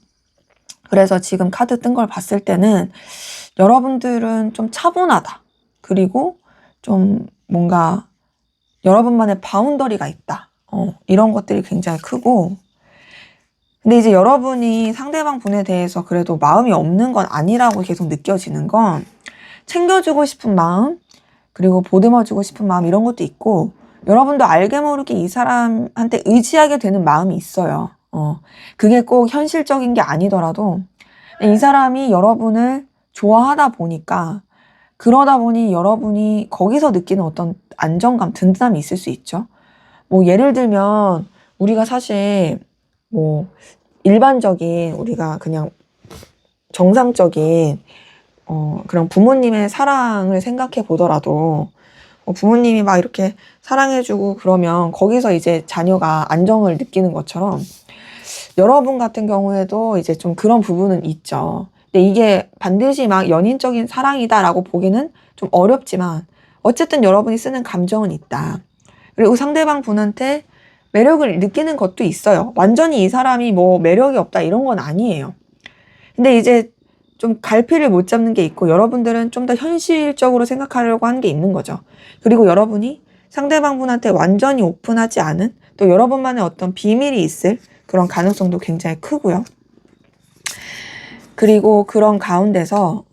그래서 지금 카드 뜬 걸 봤을 때는 여러분들은 좀 차분하다. 그리고 좀 뭔가 여러분만의 바운더리가 있다. 이런 것들이 굉장히 크고, 근데 이제 여러분이 상대방 분에 대해서 그래도 마음이 없는 건 아니라고 계속 느껴지는 건 챙겨주고 싶은 마음, 그리고 보듬어주고 싶은 마음 이런 것도 있고, 여러분도 알게 모르게 이 사람한테 의지하게 되는 마음이 있어요. 그게 꼭 현실적인 게 아니더라도 이 사람이 여러분을 좋아하다 보니까, 그러다 보니 여러분이 거기서 느끼는 어떤 안정감, 든든함이 있을 수 있죠. 뭐 예를 들면 우리가 사실 뭐 일반적인 우리가 그냥 정상적인 그런 부모님의 사랑을 생각해 보더라도 부모님이 막 이렇게 사랑해주고 그러면 거기서 이제 자녀가 안정을 느끼는 것처럼 여러분 같은 경우에도 이제 좀 그런 부분은 있죠. 근데 이게 반드시 막 연인적인 사랑이다라고 보기는 좀 어렵지만 어쨌든 여러분이 쓰는 감정은 있다. 그리고 상대방 분한테 매력을 느끼는 것도 있어요. 완전히 이 사람이 뭐 매력이 없다 이런 건 아니에요. 근데 이제 좀 갈피를 못 잡는 게 있고, 여러분들은 좀 더 현실적으로 생각하려고 하는 게 있는 거죠. 그리고 여러분이 상대방 분한테 완전히 오픈하지 않은 또 여러분만의 어떤 비밀이 있을 그런 가능성도 굉장히 크고요. 그리고 그런 가운데서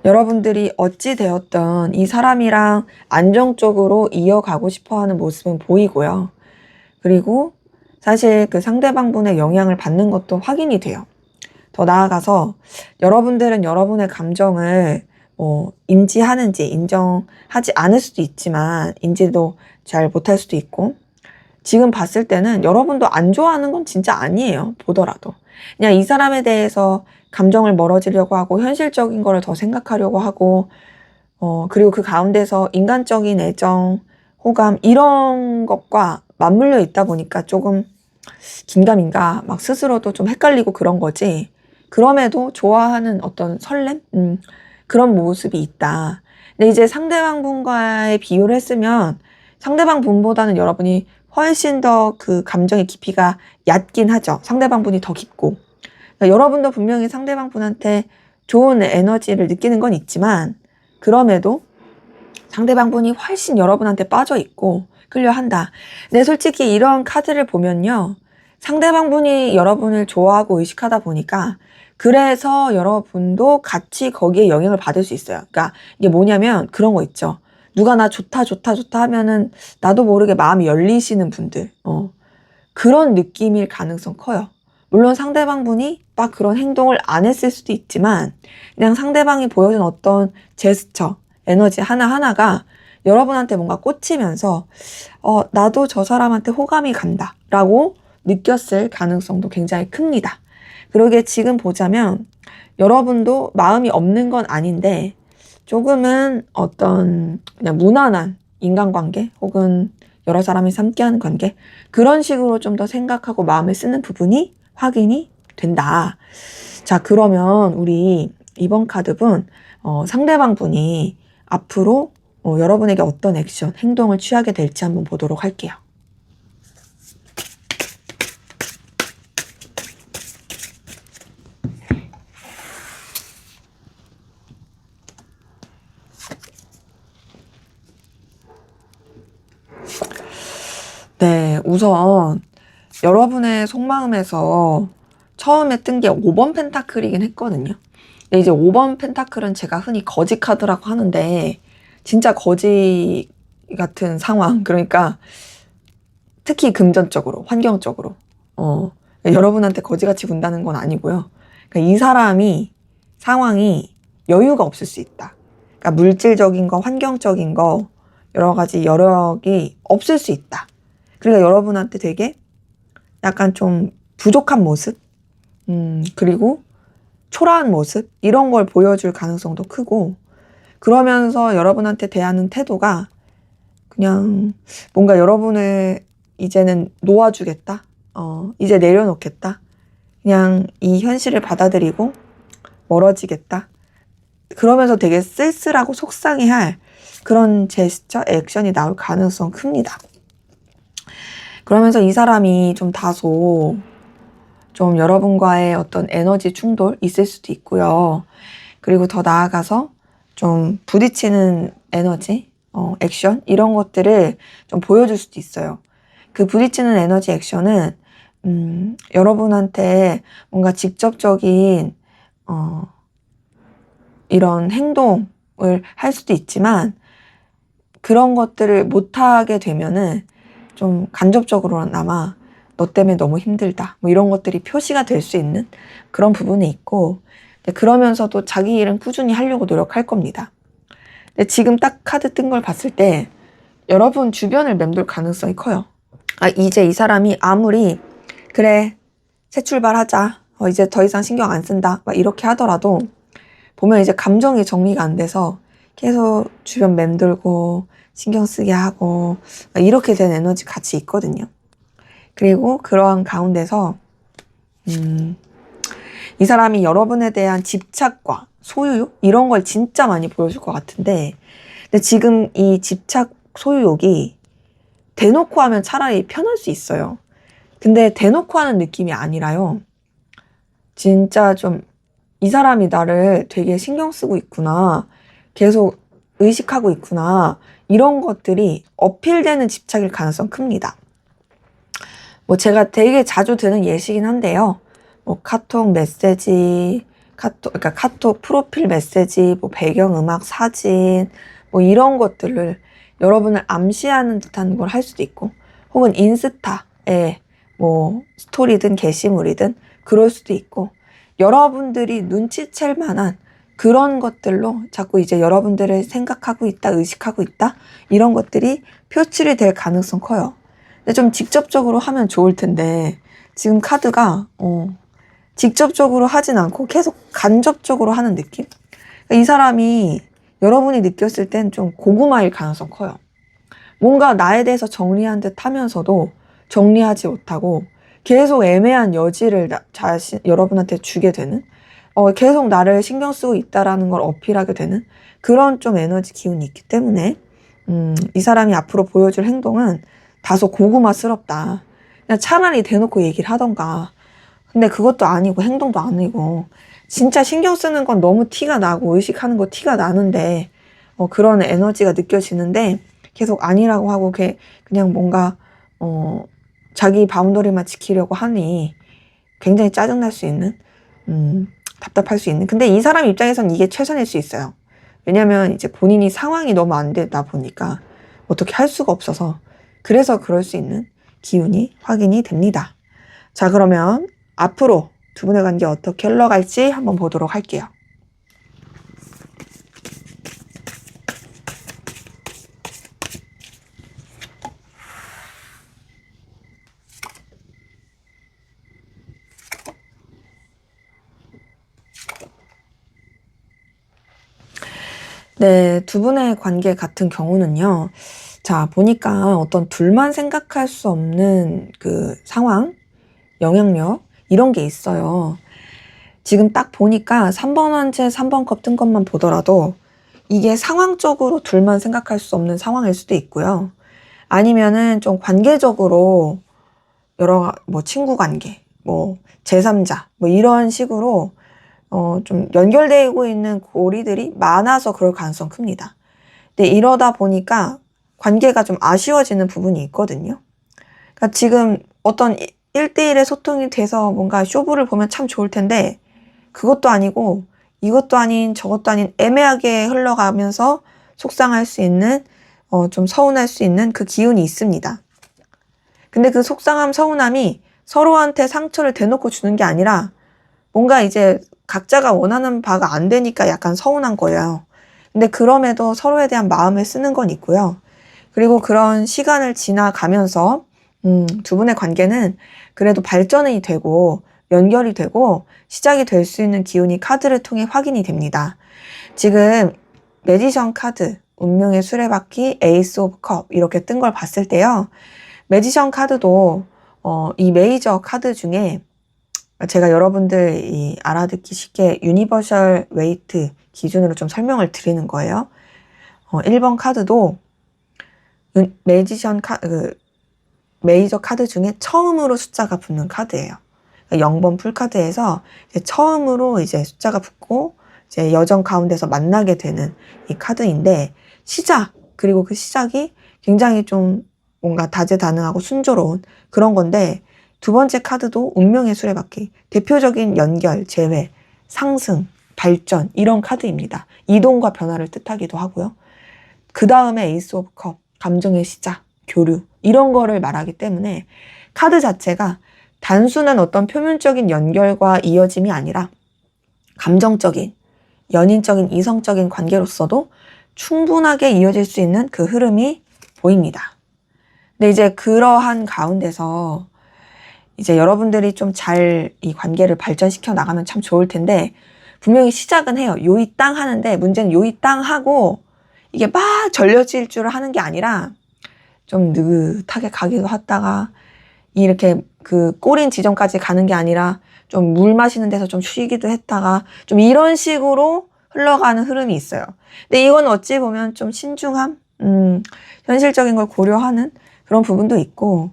여러분들이 어찌 되었든 이 사람이랑 안정적으로 이어가고 싶어하는 모습은 보이고요. 그리고 사실 그 상대방 분의 영향을 받는 것도 확인이 돼요. 더 나아가서 여러분들은 여러분의 감정을 인지하는지 인정하지 않을 수도 있지만 인지도 잘 못할 수도 있고, 지금 봤을 때는 여러분도 안 좋아하는 건 진짜 아니에요. 보더라도 그냥 이 사람에 대해서 감정을 멀어지려고 하고 현실적인 거를 더 생각하려고 하고, 그리고 그 가운데서 인간적인 애정, 호감 이런 것과 맞물려 있다 보니까 조금 긴가민가 막 스스로도 좀 헷갈리고 그런 거지. 그럼에도 좋아하는 어떤 설렘? 그런 모습이 있다. 근데 이제 상대방 분과의 비교를 했으면 상대방 분보다는 여러분이 훨씬 더 그 감정의 깊이가 얕긴 하죠. 상대방 분이 더 깊고. 그러니까 여러분도 분명히 상대방 분한테 좋은 에너지를 느끼는 건 있지만 그럼에도 상대방 분이 훨씬 여러분한테 빠져 있고 끌려한다. 근데 솔직히 이런 카드를 보면요. 상대방 분이 여러분을 좋아하고 의식하다 보니까 그래서 여러분도 같이 거기에 영향을 받을 수 있어요. 그러니까 이게 뭐냐면 그런 거 있죠. 누가 나 좋다 좋다 좋다 하면은 나도 모르게 마음이 열리시는 분들. 그런 느낌일 가능성 커요. 물론 상대방 분이 딱 그런 행동을 안 했을 수도 있지만 그냥 상대방이 보여준 어떤 제스처, 에너지 하나하나가 여러분한테 뭔가 꽂히면서 나도 저 사람한테 호감이 간다 라고 느꼈을 가능성도 굉장히 큽니다. 그러게 지금 보자면 여러분도 마음이 없는 건 아닌데 조금은 어떤 그냥 무난한 인간관계 혹은 여러 사람이 함께하는 관계 그런 식으로 좀 더 생각하고 마음을 쓰는 부분이 확인이 된다. 자, 그러면 우리 이번 카드분 상대방 분이 앞으로 여러분에게 어떤 액션, 행동을 취하게 될지 한번 보도록 할게요. 네, 우선 여러분의 속마음에서 처음에 뜬 게 5번 펜타클이긴 했거든요. 근데 이제 5번 펜타클은 제가 흔히 거지 카드라고 하는데 진짜 거지 같은 상황. 그러니까 특히 금전적으로, 환경적으로 여러분한테 거지같이 군다는 건 아니고요. 그러니까 이 사람이 상황이 여유가 없을 수 있다. 그러니까 물질적인 거, 환경적인 거 여러 가지 여력이 없을 수 있다. 그러니까 여러분한테 되게 약간 좀 부족한 모습, 그리고 초라한 모습 이런 걸 보여줄 가능성도 크고 그러면서 여러분한테 대하는 태도가 그냥 뭔가 여러분을 이제는 놓아주겠다. 이제 내려놓겠다. 그냥 이 현실을 받아들이고 멀어지겠다. 그러면서 되게 쓸쓸하고 속상해할 그런 제스처, 액션이 나올 가능성 큽니다. 그러면서 이 사람이 좀 다소 좀 여러분과의 어떤 에너지 충돌 있을 수도 있고요. 그리고 더 나아가서 좀 부딪히는 에너지, 액션 이런 것들을 좀 보여줄 수도 있어요. 그 부딪히는 에너지 액션은 여러분한테 뭔가 직접적인 이런 행동을 할 수도 있지만 그런 것들을 못하게 되면은 좀 간접적으로나마 너 때문에 너무 힘들다 뭐 이런 것들이 표시가 될 수 있는 그런 부분이 있고 그러면서도 자기 일은 꾸준히 하려고 노력할 겁니다. 근데 지금 딱 카드 뜬 걸 봤을 때 여러분 주변을 맴돌 가능성이 커요. 이제 이 사람이 아무리 그래 새 출발하자 이제 더 이상 신경 안 쓴다 막 이렇게 하더라도 보면 이제 감정이 정리가 안 돼서 계속 주변 맴돌고 신경 쓰게 하고 이렇게 된 에너지 같이 있거든요. 그리고 그러한 가운데서 이 사람이 여러분에 대한 집착과 소유욕 이런 걸 진짜 많이 보여줄 것 같은데 근데 지금 이 집착 소유욕이 대놓고 하면 차라리 편할 수 있어요. 근데 대놓고 하는 느낌이 아니라요. 진짜 좀 이 사람이 나를 되게 신경 쓰고 있구나. 계속 의식하고 있구나. 이런 것들이 어필되는 집착일 가능성 큽니다. 뭐 제가 되게 자주 드는 예시긴 한데요. 뭐 카톡 메시지, 그러니까 카톡 프로필 메시지, 뭐 배경음악, 사진, 뭐 이런 것들을 여러분을 암시하는 듯한 걸 할 수도 있고, 혹은 인스타에 뭐 스토리든 게시물이든 그럴 수도 있고, 여러분들이 눈치챌 만한 그런 것들로 자꾸 이제 여러분들을 생각하고 있다, 의식하고 있다, 이런 것들이 표출이 될 가능성 커요. 근데 좀 직접적으로 하면 좋을 텐데, 지금 카드가, 직접적으로 하진 않고 계속 간접적으로 하는 느낌? 그러니까 이 사람이 여러분이 느꼈을 땐 좀 고구마일 가능성 커요. 뭔가 나에 대해서 정리한 듯 하면서도 정리하지 못하고 계속 애매한 여지를 여러분한테 주게 되는, 계속 나를 신경 쓰고 있다라는 걸 어필하게 되는 그런 좀 에너지 기운이 있기 때문에, 이 사람이 앞으로 보여줄 행동은 다소 고구마스럽다. 그냥 차라리 대놓고 얘기를 하던가. 근데 그것도 아니고 행동도 아니고 진짜 신경 쓰는 건 너무 티가 나고 의식하는 거 티가 나는데 그런 에너지가 느껴지는데 계속 아니라고 하고 그냥 뭔가 자기 바운더리만 지키려고 하니 굉장히 짜증날 수 있는, 답답할 수 있는. 근데 이 사람 입장에선 이게 최선일 수 있어요. 왜냐면 이제 본인이 상황이 너무 안 되다 보니까 어떻게 할 수가 없어서, 그래서 그럴 수 있는 기운이 확인이 됩니다. 자, 그러면 앞으로 두 분의 관계 어떻게 흘러갈지 한번 보도록 할게요. 네, 두 분의 관계 같은 경우는요. 자, 보니까 어떤 둘만 생각할 수 없는 그 상황, 영향력, 이런 게 있어요. 지금 딱 보니까 3번 한채 3번 컵 뜬 것만 보더라도 이게 상황적으로 둘만 생각할 수 없는 상황일 수도 있고요. 아니면은 좀 관계적으로 뭐 친구 관계, 뭐 제3자, 뭐 이런 식으로 좀 연결되고 있는 고리들이 많아서 그럴 가능성 큽니다. 근데 이러다 보니까 관계가 좀 아쉬워지는 부분이 있거든요. 그러니까 지금 어떤 1대1의 소통이 돼서 뭔가 쇼부를 보면 참 좋을 텐데 그것도 아니고 이것도 아닌 저것도 아닌 애매하게 흘러가면서 속상할 수 있는, 좀 서운할 수 있는 그 기운이 있습니다. 근데 그 속상함, 서운함이 서로한테 상처를 대놓고 주는 게 아니라 뭔가 이제 각자가 원하는 바가 안 되니까 약간 서운한 거예요. 근데 그럼에도 서로에 대한 마음을 쓰는 건 있고요. 그리고 그런 시간을 지나가면서 두 분의 관계는 그래도 발전이 되고 연결이 되고 시작이 될 수 있는 기운이 카드를 통해 확인이 됩니다. 지금 매지션 카드, 운명의 수레바퀴, 에이스 오브 컵 이렇게 뜬 걸 봤을 때요. 매지션 카드도 이 메이저 카드 중에 제가 여러분들이 알아듣기 쉽게 유니버셜 웨이트 기준으로 좀 설명을 드리는 거예요. 1번 카드도 메이저 카드 중에 처음으로 숫자가 붙는 카드예요. 0번 풀카드에서 처음으로 이제 숫자가 붙고 이제 여정 가운데서 만나게 되는 이 카드인데, 그리고 그 시작이 굉장히 좀 뭔가 다재다능하고 순조로운 그런 건데, 두 번째 카드도 운명의 수레바퀴, 대표적인 연결, 재회, 상승, 발전 이런 카드입니다. 이동과 변화를 뜻하기도 하고요. 그 다음에 에이스 오브 컵, 감정의 시작, 교류 이런 거를 말하기 때문에 카드 자체가 단순한 어떤 표면적인 연결과 이어짐이 아니라 감정적인, 연인적인, 이성적인 관계로서도 충분하게 이어질 수 있는 그 흐름이 보입니다. 근데 이제 그러한 가운데서 이제 여러분들이 좀 잘 이 관계를 발전시켜 나가면 참 좋을 텐데, 분명히 시작은 해요. 요이 땅 하는데 문제는 요이 땅 하고 이게 막 전려질 줄 하는 게 아니라 좀 느긋하게 가기도 하다가 이렇게 그 꼬린 지점까지 가는 게 아니라 좀 물 마시는 데서 좀 쉬기도 했다가 좀 이런 식으로 흘러가는 흐름이 있어요. 근데 이건 어찌 보면 좀 신중함, 현실적인 걸 고려하는 그런 부분도 있고,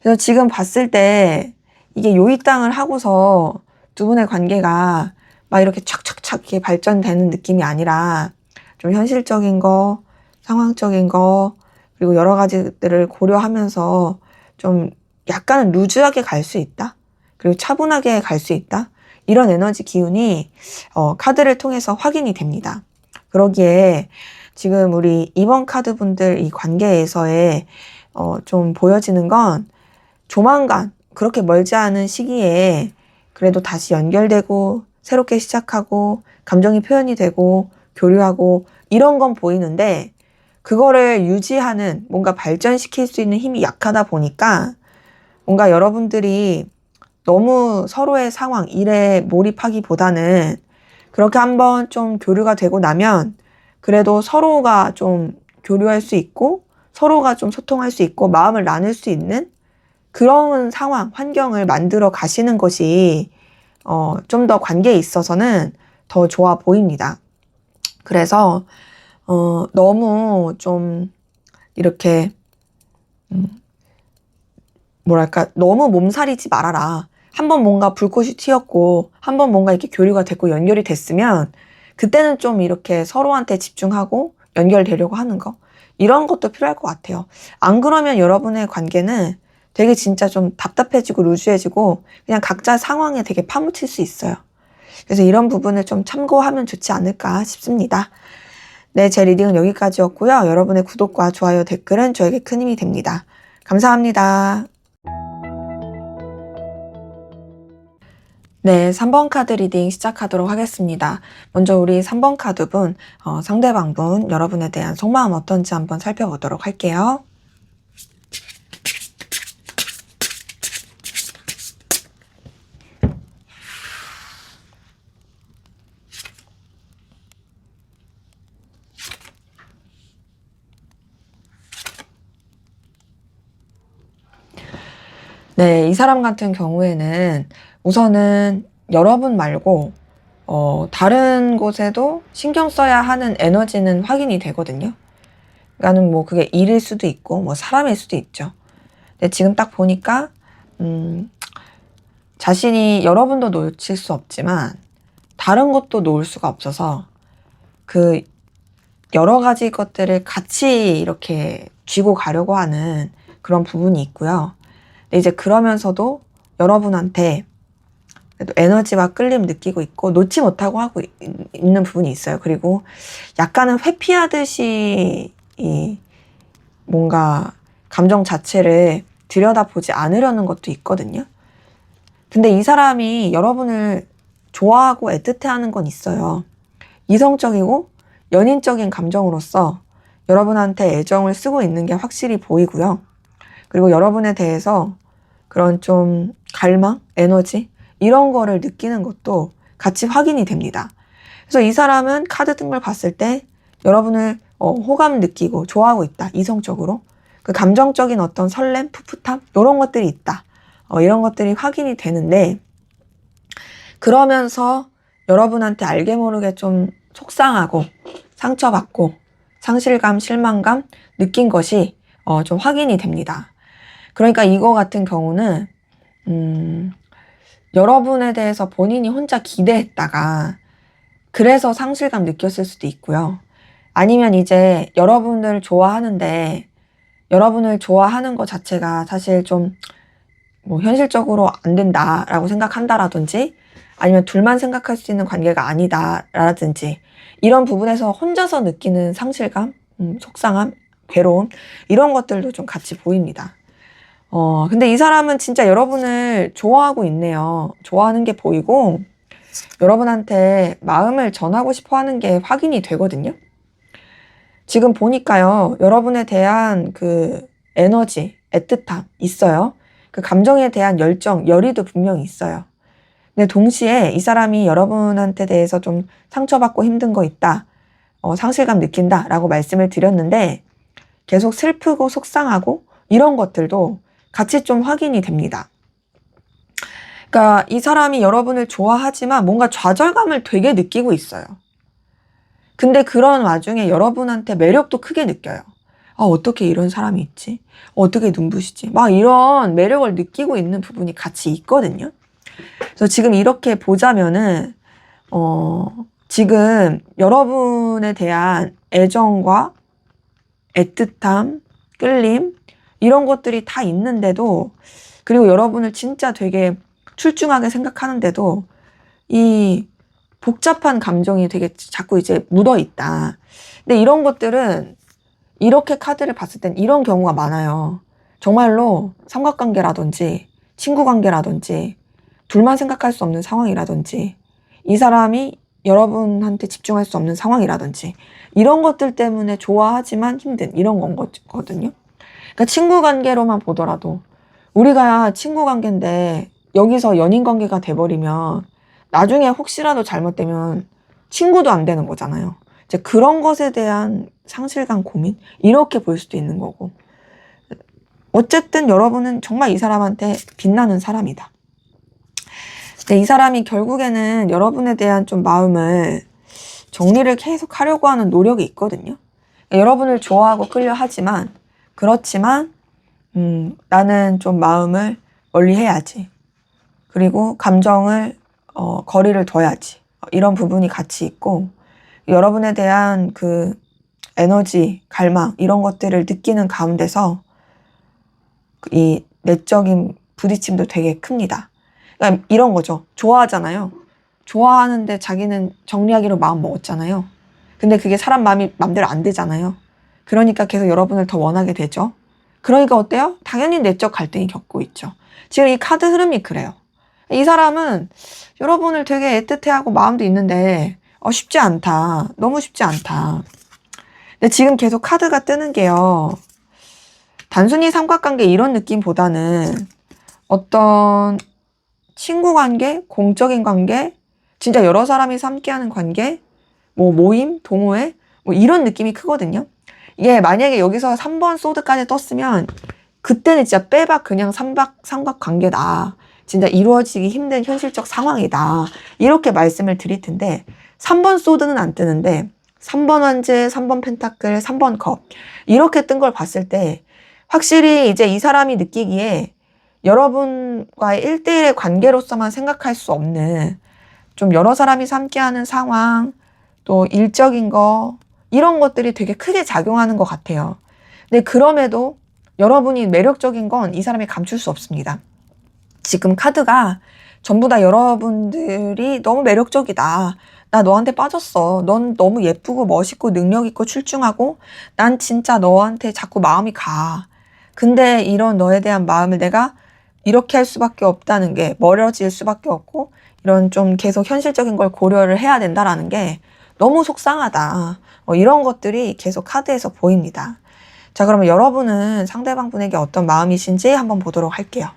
그래서 지금 봤을 때 이게 요이 땅을 하고서 두 분의 관계가 막 이렇게 착착착 이렇게 발전되는 느낌이 아니라 좀 현실적인 거, 상황적인 거, 그리고 여러 가지들을 고려하면서 좀 약간은 루즈하게 갈 수 있다. 그리고 차분하게 갈 수 있다. 이런 에너지 기운이 카드를 통해서 확인이 됩니다. 그러기에 지금 우리 2번 카드 분들 이 관계에서의 좀 보여지는 건 조만간 그렇게 멀지 않은 시기에 그래도 다시 연결되고 새롭게 시작하고 감정이 표현이 되고 교류하고 이런 건 보이는데, 그거를 유지하는 뭔가 발전시킬 수 있는 힘이 약하다 보니까 뭔가 여러분들이 너무 서로의 상황, 일에 몰입하기보다는 그렇게 한번 좀 교류가 되고 나면 그래도 서로가 좀 교류할 수 있고 서로가 좀 소통할 수 있고 마음을 나눌 수 있는 그런 상황, 환경을 만들어 가시는 것이 좀 더 관계에 있어서는 더 좋아 보입니다. 그래서 너무 좀 이렇게 뭐랄까 너무 몸살이지 말아라. 한번 뭔가 불꽃이 튀었고 한번 뭔가 이렇게 교류가 됐고 연결이 됐으면 그때는 좀 이렇게 서로한테 집중하고 연결되려고 하는 거 이런 것도 필요할 것 같아요. 안 그러면 여러분의 관계는 되게 진짜 좀 답답해지고 루즈해지고 그냥 각자 상황에 되게 파묻힐 수 있어요. 그래서 이런 부분을 좀 참고하면 좋지 않을까 싶습니다. 네, 제 리딩은 여기까지였고요. 여러분의 구독과 좋아요, 댓글은 저에게 큰 힘이 됩니다. 감사합니다. 네, 3번 카드 리딩 시작하도록 하겠습니다. 먼저 우리 3번 카드분, 상대방분, 여러분에 대한 속마음 어떤지 한번 살펴보도록 할게요. 네, 이 사람 같은 경우에는 우선은 여러분 말고 다른 곳에도 신경 써야 하는 에너지는 확인이 되거든요. 그러니까는 뭐 그게 일일 수도 있고 뭐 사람일 수도 있죠. 근데 지금 딱 보니까 자신이 여러분도 놓칠 수 없지만 다른 것도 놓을 수가 없어서 그 여러 가지 것들을 같이 이렇게 쥐고 가려고 하는 그런 부분이 있고요. 근데 이제 그러면서도 여러분한테 에너지와 끌림 느끼고 있고 놓지 못하고 하고 있는 부분이 있어요. 그리고 약간은 회피하듯이 이 뭔가 감정 자체를 들여다보지 않으려는 것도 있거든요. 근데 이 사람이 여러분을 좋아하고 애틋해하는 건 있어요. 이성적이고 연인적인 감정으로서 여러분한테 애정을 쓰고 있는 게 확실히 보이고요. 그리고 여러분에 대해서 그런 좀 갈망, 에너지 이런 거를 느끼는 것도 같이 확인이 됩니다. 그래서 이 사람은 카드 뜬 걸 봤을 때 여러분을 호감 느끼고 좋아하고 있다. 이성적으로. 그 감정적인 어떤 설렘, 풋풋함 이런 것들이 있다. 이런 것들이 확인이 되는데 그러면서 여러분한테 알게 모르게 좀 속상하고 상처받고 상실감, 실망감 느낀 것이 좀 확인이 됩니다. 그러니까 이거 같은 경우는 여러분에 대해서 본인이 혼자 기대했다가 그래서 상실감 느꼈을 수도 있고요. 아니면 이제 여러분을 좋아하는데 여러분을 좋아하는 것 자체가 사실 좀 뭐 현실적으로 안 된다라고 생각한다라든지 아니면 둘만 생각할 수 있는 관계가 아니다라든지 이런 부분에서 혼자서 느끼는 상실감, 속상함, 괴로움 이런 것들도 좀 같이 보입니다. 근데 이 사람은 진짜 여러분을 좋아하고 있네요. 좋아하는 게 보이고 여러분한테 마음을 전하고 싶어 하는 게 확인이 되거든요. 지금 보니까요. 여러분에 대한 그 에너지, 애틋함 있어요. 그 감정에 대한 열정, 열의도 분명히 있어요. 근데 동시에 이 사람이 여러분한테 대해서 좀 상처받고 힘든 거 있다. 상실감 느낀다 라고 말씀을 드렸는데 계속 슬프고 속상하고 이런 것들도 같이 좀 확인이 됩니다. 그러니까 이 사람이 여러분을 좋아하지만 뭔가 좌절감을 되게 느끼고 있어요. 근데 그런 와중에 여러분한테 매력도 크게 느껴요. 어떻게 이런 사람이 있지? 어떻게 눈부시지? 막 이런 매력을 느끼고 있는 부분이 같이 있거든요. 그래서 지금 이렇게 보자면은, 지금 여러분에 대한 애정과 애틋함, 끌림, 이런 것들이 다 있는데도, 그리고 여러분을 진짜 되게 출중하게 생각하는데도, 이 복잡한 감정이 되게 자꾸 이제 묻어 있다. 근데 이런 것들은 이렇게 카드를 봤을 땐 이런 경우가 많아요. 정말로 삼각관계라든지 친구 관계라든지 둘만 생각할 수 없는 상황이라든지 이 사람이 여러분한테 집중할 수 없는 상황이라든지 이런 것들 때문에 좋아하지만 힘든 이런 거거든요. 그러니까 친구 관계로만 보더라도 우리가 친구 관계인데 여기서 연인 관계가 돼버리면 나중에 혹시라도 잘못되면 친구도 안 되는 거잖아요. 이제 그런 것에 대한 상실감, 고민 이렇게 볼 수도 있는 거고, 어쨌든 여러분은 정말 이 사람한테 빛나는 사람이다. 근데 이 사람이 결국에는 여러분에 대한 좀 마음을 정리를 계속 하려고 하는 노력이 있거든요. 여러분을 좋아하고 끌려하지만, 그렇지만 나는 좀 마음을 멀리 해야지. 그리고 감정을 거리를 둬야지. 이런 부분이 같이 있고, 여러분에 대한 그 에너지, 갈망 이런 것들을 느끼는 가운데서 이 내적인 부딪힘도 되게 큽니다. 그러니까 이런 거죠. 좋아하잖아요. 좋아하는데 자기는 정리하기로 마음 먹었잖아요. 근데 그게 사람 마음이 맘대로 안 되잖아요. 그러니까 계속 여러분을 더 원하게 되죠. 그러니까 어때요? 당연히 내적 갈등이 겪고 있죠. 지금 이 카드 흐름이 그래요. 이 사람은 여러분을 되게 애틋해하고 마음도 있는데 쉽지 않다. 너무 쉽지 않다. 근데 지금 계속 카드가 뜨는 게요. 단순히 삼각관계 이런 느낌보다는 어떤 친구 관계, 공적인 관계, 진짜 여러 사람이 함께하는 관계, 뭐 모임, 동호회, 뭐 이런 느낌이 크거든요. 이게 만약에 여기서 3번 소드까지 떴으면 그때는 진짜 빼박 그냥 삼각관계다. 진짜 이루어지기 힘든 현실적 상황이다. 이렇게 말씀을 드릴 텐데 3번 소드는 안 뜨는데 3번 환제, 3번 펜타클, 3번 컵 이렇게 뜬 걸 봤을 때 확실히 이제 이 사람이 느끼기에 여러분과의 1대1의 관계로서만 생각할 수 없는 좀 여러 사람이 함께하는 상황, 또 일적인 거 이런 것들이 되게 크게 작용하는 것 같아요. 근데 그럼에도 여러분이 매력적인 건 이 사람이 감출 수 없습니다. 지금 카드가 전부 다 여러분들이 너무 매력적이다. 나 너한테 빠졌어. 넌 너무 예쁘고 멋있고 능력 있고 출중하고 난 진짜 너한테 자꾸 마음이 가. 근데 이런 너에 대한 마음을 내가 이렇게 할 수밖에 없다는 게 멀어질 수밖에 없고 이런 좀 계속 현실적인 걸 고려를 해야 된다라는 게 너무 속상하다. 이런 것들이 계속 카드에서 보입니다. 자, 그러면 여러분은 상대방 분에게 어떤 마음이신지 한번 보도록 할게요.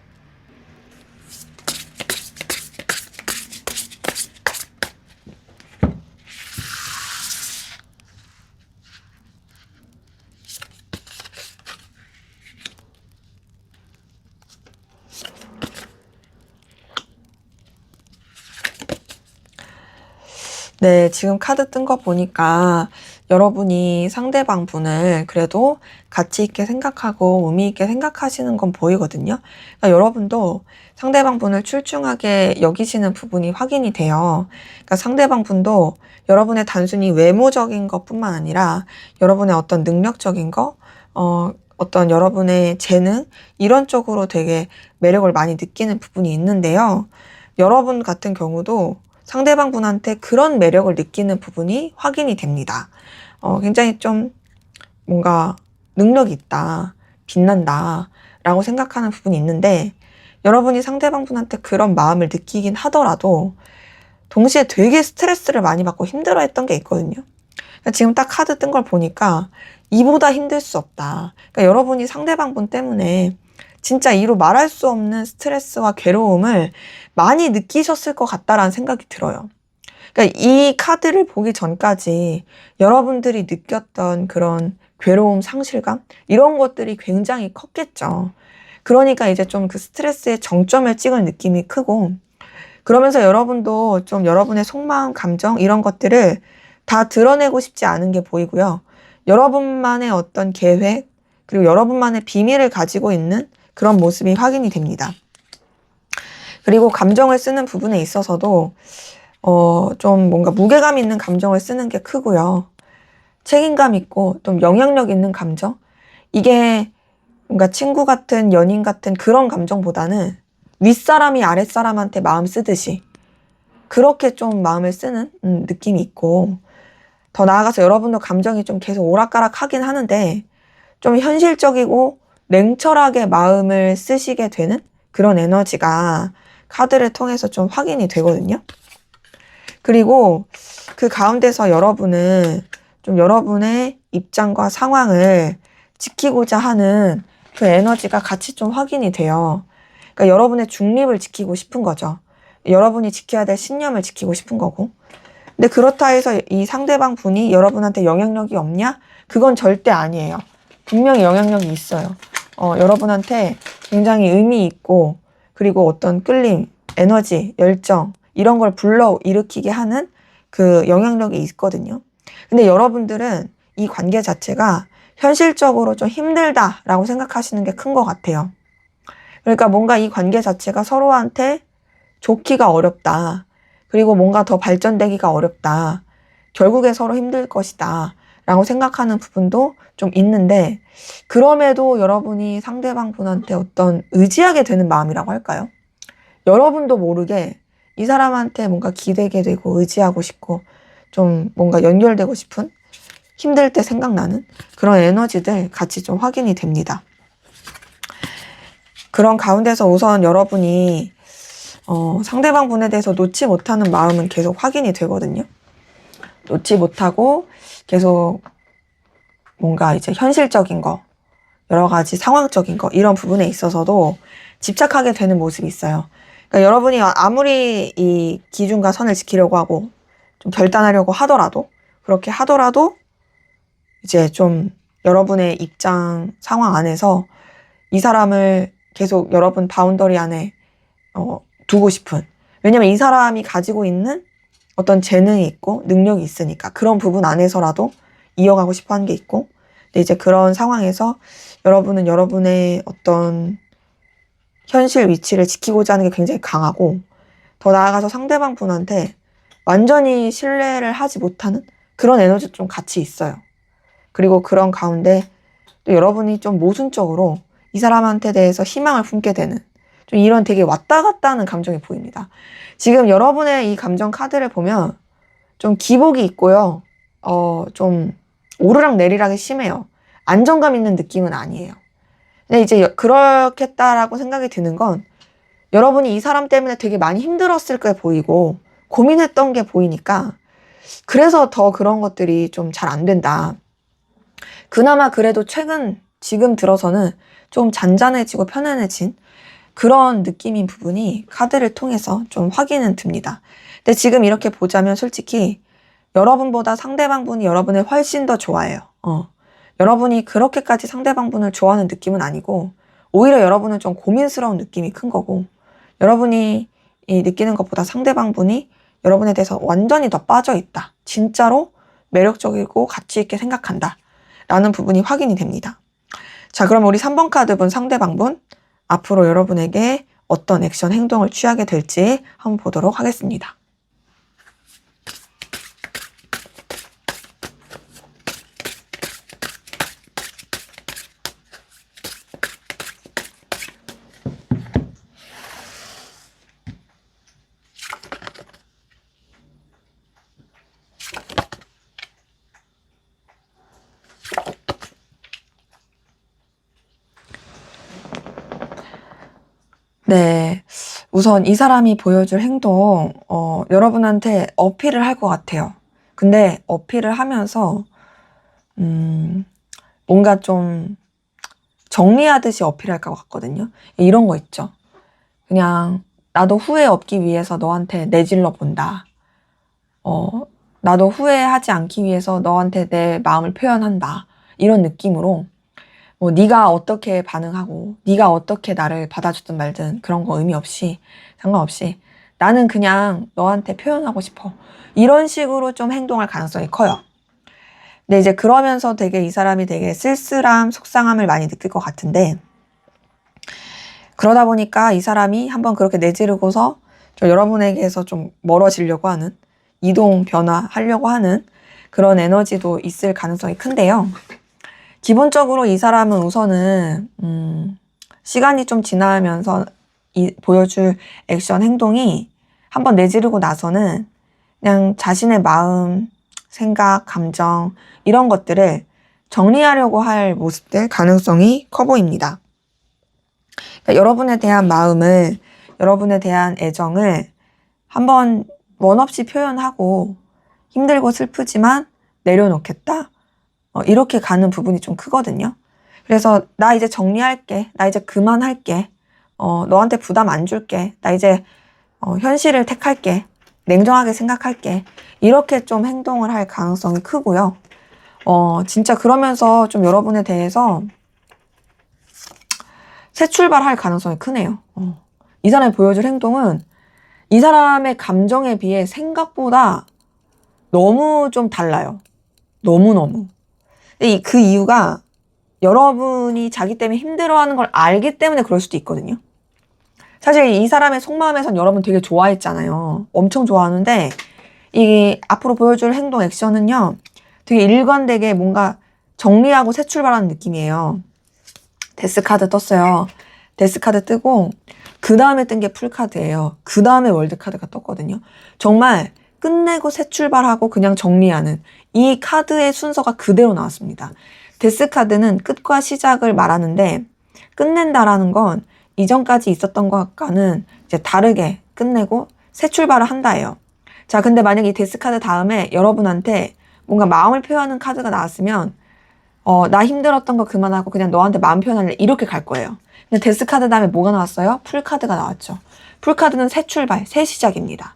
네, 지금 카드 뜬 거 보니까 여러분이 상대방 분을 그래도 가치 있게 생각하고 의미 있게 생각하시는 건 보이거든요. 그러니까 여러분도 상대방 분을 출중하게 여기시는 부분이 확인이 돼요. 그러니까 상대방 분도 여러분의 단순히 외모적인 것뿐만 아니라 여러분의 어떤 능력적인 거, 어떤 여러분의 재능 이런 쪽으로 되게 매력을 많이 느끼는 부분이 있는데요. 여러분 같은 경우도 상대방 분한테 그런 매력을 느끼는 부분이 확인이 됩니다. 굉장히 좀 뭔가 능력이 있다, 빛난다 라고 생각하는 부분이 있는데 여러분이 상대방 분한테 그런 마음을 느끼긴 하더라도 동시에 되게 스트레스를 많이 받고 힘들어했던 게 있거든요. 그러니까 지금 딱 카드 뜬 걸 보니까 이보다 힘들 수 없다. 그러니까 여러분이 상대방 분 때문에 진짜 이루 말할 수 없는 스트레스와 괴로움을 많이 느끼셨을 것 같다라는 생각이 들어요. 그러니까 이 카드를 보기 전까지 여러분들이 느꼈던 그런 괴로움, 상실감 이런 것들이 굉장히 컸겠죠. 그러니까 이제 좀 그 스트레스의 정점을 찍은 느낌이 크고 그러면서 여러분도 좀 여러분의 속마음, 감정 이런 것들을 다 드러내고 싶지 않은 게 보이고요. 여러분만의 어떤 계획 그리고 여러분만의 비밀을 가지고 있는 그런 모습이 확인이 됩니다. 그리고 감정을 쓰는 부분에 있어서도 좀 뭔가 무게감 있는 감정을 쓰는 게 크고요. 책임감 있고 좀 영향력 있는 감정? 이게 뭔가 친구 같은 연인 같은 그런 감정보다는 윗사람이 아랫사람한테 마음 쓰듯이 그렇게 좀 마음을 쓰는 느낌이 있고 더 나아가서 여러분도 감정이 좀 계속 오락가락 하긴 하는데 좀 현실적이고 냉철하게 마음을 쓰시게 되는 그런 에너지가 카드를 통해서 좀 확인이 되거든요. 그리고 그 가운데서 여러분은 좀 여러분의 입장과 상황을 지키고자 하는 그 에너지가 같이 좀 확인이 돼요. 그러니까 여러분의 중립을 지키고 싶은 거죠. 여러분이 지켜야 될 신념을 지키고 싶은 거고. 근데 그렇다 해서 이 상대방 분이 여러분한테 영향력이 없냐? 그건 절대 아니에요. 분명히 영향력이 있어요. 여러분한테 굉장히 의미 있고, 그리고 어떤 끌림, 에너지, 열정, 이런 걸 불러일으키게 하는 그 영향력이 있거든요. 근데 여러분들은 이 관계 자체가 현실적으로 좀 힘들다라고 생각하시는 게 큰 것 같아요. 그러니까 뭔가 이 관계 자체가 서로한테 좋기가 어렵다. 그리고 뭔가 더 발전되기가 어렵다. 결국에 서로 힘들 것이다. 라고 생각하는 부분도 좀 있는데, 그럼에도 여러분이 상대방 분한테 어떤 의지하게 되는 마음이라고 할까요? 여러분도 모르게 이 사람한테 뭔가 기대게 되고 의지하고 싶고 좀 뭔가 연결되고 싶은, 힘들 때 생각나는 그런 에너지들 같이 좀 확인이 됩니다. 그런 가운데서 우선 여러분이 상대방 분에 대해서 놓지 못하는 마음은 계속 확인이 되거든요. 놓지 못하고 계속 뭔가 이제 현실적인 거, 여러 가지 상황적인 거, 이런 부분에 있어서도 집착하게 되는 모습이 있어요. 그러니까 여러분이 아무리 이 기준과 선을 지키려고 하고 좀 결단하려고 하더라도, 그렇게 하더라도 이제 좀 여러분의 입장 상황 안에서 이 사람을 계속 여러분 바운더리 안에 두고 싶은, 왜냐면 이 사람이 가지고 있는 어떤 재능이 있고 능력이 있으니까 그런 부분 안에서라도 이어가고 싶어 하는 게 있고, 근데 이제 그런 상황에서 여러분은 여러분의 어떤 현실 위치를 지키고자 하는 게 굉장히 강하고, 더 나아가서 상대방 분한테 완전히 신뢰를 하지 못하는 그런 에너지도 좀 같이 있어요. 그리고 그런 가운데 또 여러분이 좀 모순적으로 이 사람한테 대해서 희망을 품게 되는 좀 이런 되게 왔다 갔다 하는 감정이 보입니다. 지금 여러분의 이 감정 카드를 보면 좀 기복이 있고요. 좀 오르락 내리락이 심해요. 안정감 있는 느낌은 아니에요. 근데 이제 그렇겠다라고 생각이 드는 건, 여러분이 이 사람 때문에 되게 많이 힘들었을 게 보이고 고민했던 게 보이니까 그래서 더 그런 것들이 좀 잘 안 된다. 그나마 그래도 지금 들어서는 좀 잔잔해지고 편안해진 그런 느낌인 부분이 카드를 통해서 좀 확인은 듭니다. 근데 지금 이렇게 보자면 솔직히 여러분보다 상대방 분이 여러분을 훨씬 더 좋아해요. 여러분이 그렇게까지 상대방 분을 좋아하는 느낌은 아니고, 오히려 여러분은 좀 고민스러운 느낌이 큰 거고, 여러분이 느끼는 것보다 상대방 분이 여러분에 대해서 완전히 더 빠져있다. 진짜로 매력적이고 가치 있게 생각한다. 라는 부분이 확인이 됩니다. 자, 그럼 우리 3번 카드 분 상대방 분, 앞으로 여러분에게 어떤 액션 행동을 취하게 될지 한번 보도록 하겠습니다. 네. 우선 이 사람이 보여줄 행동, 여러분한테 어필을 할 것 같아요. 근데 어필을 하면서, 뭔가 좀 정리하듯이 어필할 것 같거든요. 이런 거 있죠. 그냥, 나도 후회 없기 위해서 너한테 내질러 본다. 나도 후회하지 않기 위해서 너한테 내 마음을 표현한다. 이런 느낌으로, 뭐 네가 어떻게 반응하고 네가 어떻게 나를 받아주든 말든 그런 거 의미 없이, 상관없이 나는 그냥 너한테 표현하고 싶어. 이런 식으로 좀 행동할 가능성이 커요. 근데 이제 그러면서 되게 이 사람이 되게 쓸쓸함, 속상함을 많이 느낄 것 같은데, 그러다 보니까 이 사람이 한번 그렇게 내지르고서 여러분에게서 좀 멀어지려고 하는, 이동 변화하려고 하는 그런 에너지도 있을 가능성이 큰데요. 기본적으로 이 사람은 우선은 시간이 좀 지나면서 보여줄 액션 행동이 한번 내지르고 나서는 그냥 자신의 마음, 생각, 감정 이런 것들을 정리하려고 할 모습들 가능성이 커 보입니다. 그러니까 여러분에 대한 마음을, 여러분에 대한 애정을 한번 원 없이 표현하고 힘들고 슬프지만 내려놓겠다. 이렇게 가는 부분이 좀 크거든요. 그래서 나 이제 정리할게. 나 이제 그만할게. 너한테 부담 안 줄게. 나 이제 현실을 택할게. 냉정하게 생각할게. 이렇게 좀 행동을 할 가능성이 크고요. 진짜 그러면서 좀 여러분에 대해서 새 출발할 가능성이 크네요. 이 사람이 보여줄 행동은 이 사람의 감정에 비해 생각보다 너무 좀 달라요. 너무너무. 그 이유가 여러분이 자기 때문에 힘들어하는 걸 알기 때문에 그럴 수도 있거든요. 사실 이 사람의 속마음에선 여러분 되게 좋아했잖아요. 엄청 좋아하는데 이 앞으로 보여줄 행동 액션은요. 되게 일관되게 뭔가 정리하고 새 출발하는 느낌이에요. 데스카드 떴어요. 데스카드 뜨고 그 다음에 뜬 게 풀카드예요. 그 다음에 월드카드가 떴거든요. 정말 끝내고 새 출발하고 그냥 정리하는 이 카드의 순서가 그대로 나왔습니다. 데스카드는 끝과 시작을 말하는데 끝낸다라는 건 이전까지 있었던 것과는 이제 다르게 끝내고 새 출발을 한다예요. 자, 근데 만약에 이 데스카드 다음에 여러분한테 뭔가 마음을 표현하는 카드가 나왔으면 나 힘들었던 거 그만하고 그냥 너한테 마음 표현할래 이렇게 갈 거예요. 근데 데스카드 다음에 뭐가 나왔어요? 풀카드가 나왔죠. 풀카드는 새 출발, 새 시작입니다.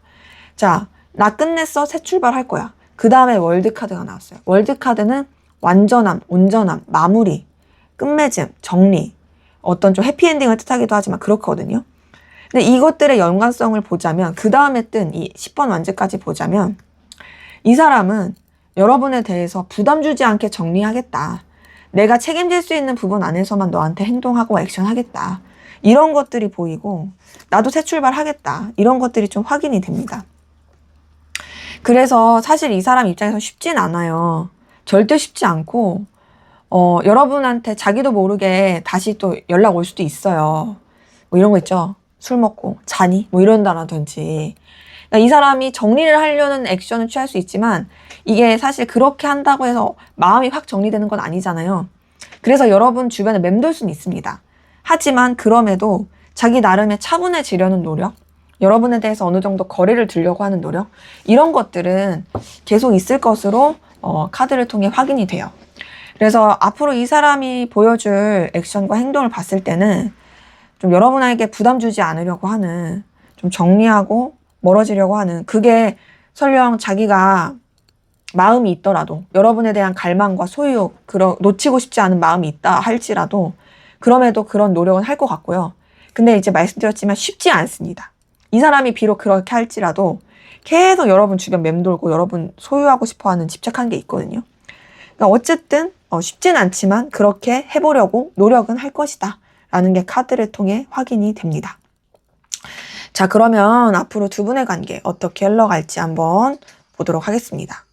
자, 나 끝냈어, 새 출발 할 거야. 그 다음에 월드카드가 나왔어요. 월드카드는 완전함, 온전함, 마무리, 끝맺음, 정리, 어떤 좀 해피엔딩을 뜻하기도 하지만 그렇거든요. 근데 이것들의 연관성을 보자면 그 다음에 뜬 이 10번 완즈까지 보자면 이 사람은 여러분에 대해서 부담 주지 않게 정리하겠다. 내가 책임질 수 있는 부분 안에서만 너한테 행동하고 액션하겠다. 이런 것들이 보이고 나도 새 출발하겠다. 이런 것들이 좀 확인이 됩니다. 그래서 사실 이 사람 입장에서 쉽진 않아요. 절대 쉽지 않고 여러분한테 자기도 모르게 다시 또 연락 올 수도 있어요. 뭐 이런 거 있죠. 술 먹고 자니? 뭐 이런다라든지. 그러니까 이 사람이 정리를 하려는 액션을 취할 수 있지만 이게 사실 그렇게 한다고 해서 마음이 확 정리되는 건 아니잖아요. 그래서 여러분 주변에 맴돌 수는 있습니다. 하지만 그럼에도 자기 나름의 차분해지려는 노력, 여러분에 대해서 어느 정도 거리를 두려고 하는 노력, 이런 것들은 계속 있을 것으로 카드를 통해 확인이 돼요. 그래서 앞으로 이 사람이 보여줄 액션과 행동을 봤을 때는 좀 여러분에게 부담 주지 않으려고 하는, 좀 정리하고 멀어지려고 하는, 그게 설령 자기가 마음이 있더라도 여러분에 대한 갈망과 소유, 놓치고 싶지 않은 마음이 있다 할지라도 그럼에도 그런 노력은 할 것 같고요. 근데 이제 말씀드렸지만 쉽지 않습니다. 이 사람이 비록 그렇게 할지라도 계속 여러분 주변 맴돌고 여러분 소유하고 싶어하는 집착한 게 있거든요. 그러니까 어쨌든 쉽진 않지만 그렇게 해보려고 노력은 할 것이다 라는 게 카드를 통해 확인이 됩니다. 자, 그러면 앞으로 두 분의 관계 어떻게 흘러갈지 한번 보도록 하겠습니다.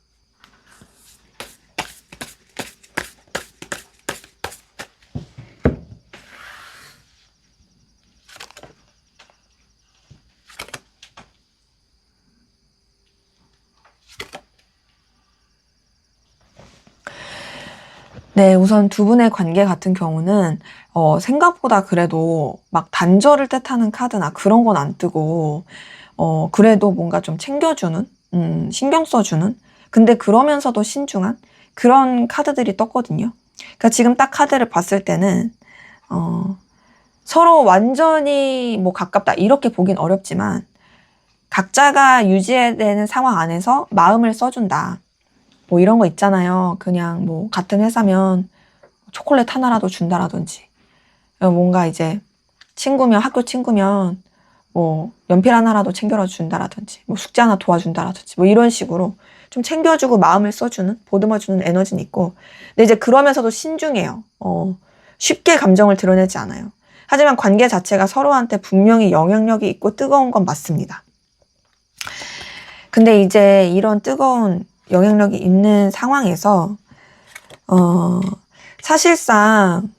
네, 우선 두 분의 관계 같은 경우는 생각보다 그래도 막 단절을 뜻하는 카드나 그런 건 안 뜨고 그래도 뭔가 좀 챙겨주는, 신경 써주는, 근데 그러면서도 신중한 그런 카드들이 떴거든요. 그러니까 지금 딱 카드를 봤을 때는 서로 완전히 뭐 가깝다 이렇게 보긴 어렵지만 각자가 유지해야 되는 상황 안에서 마음을 써준다. 뭐 이런 거 있잖아요. 그냥 뭐 같은 회사면 초콜릿 하나라도 준다라든지, 뭔가 이제 친구면, 학교 친구면 뭐 연필 하나라도 챙겨라 준다라든지, 뭐 숙제 하나 도와준다라든지, 뭐 이런 식으로 좀 챙겨주고 마음을 써주는, 보듬어주는 에너지는 있고, 근데 이제 그러면서도 신중해요. 쉽게 감정을 드러내지 않아요. 하지만 관계 자체가 서로한테 분명히 영향력이 있고 뜨거운 건 맞습니다. 근데 이제 이런 뜨거운 영향력이 있는 상황에서 사실상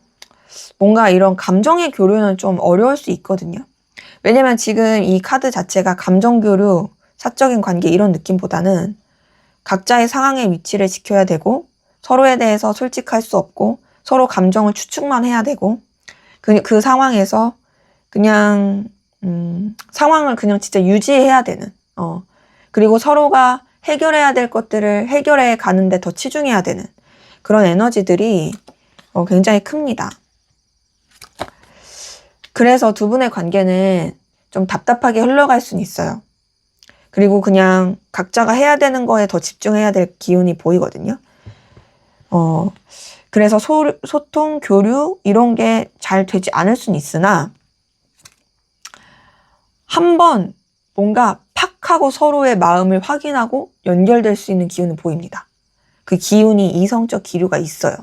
뭔가 이런 감정의 교류는 좀 어려울 수 있거든요. 왜냐면 지금 이 카드 자체가 감정 교류, 사적인 관계 이런 느낌보다는 각자의 상황의 위치를 지켜야 되고 서로에 대해서 솔직할 수 없고 서로 감정을 추측만 해야 되고 그 상황에서 그냥 상황을 그냥 진짜 유지해야 되는 그리고 서로가 해결해야 될 것들을 해결해 가는데 더 치중해야 되는 그런 에너지들이 굉장히 큽니다. 그래서 두 분의 관계는 좀 답답하게 흘러갈 수는 있어요. 그리고 그냥 각자가 해야 되는 거에 더 집중해야 될 기운이 보이거든요. 그래서 소통, 교류 이런 게 잘 되지 않을 수는 있으나 한번 뭔가 팍 하고 서로의 마음을 확인하고 연결될 수 있는 기운은 보입니다. 그 기운이 이성적 기류가 있어요.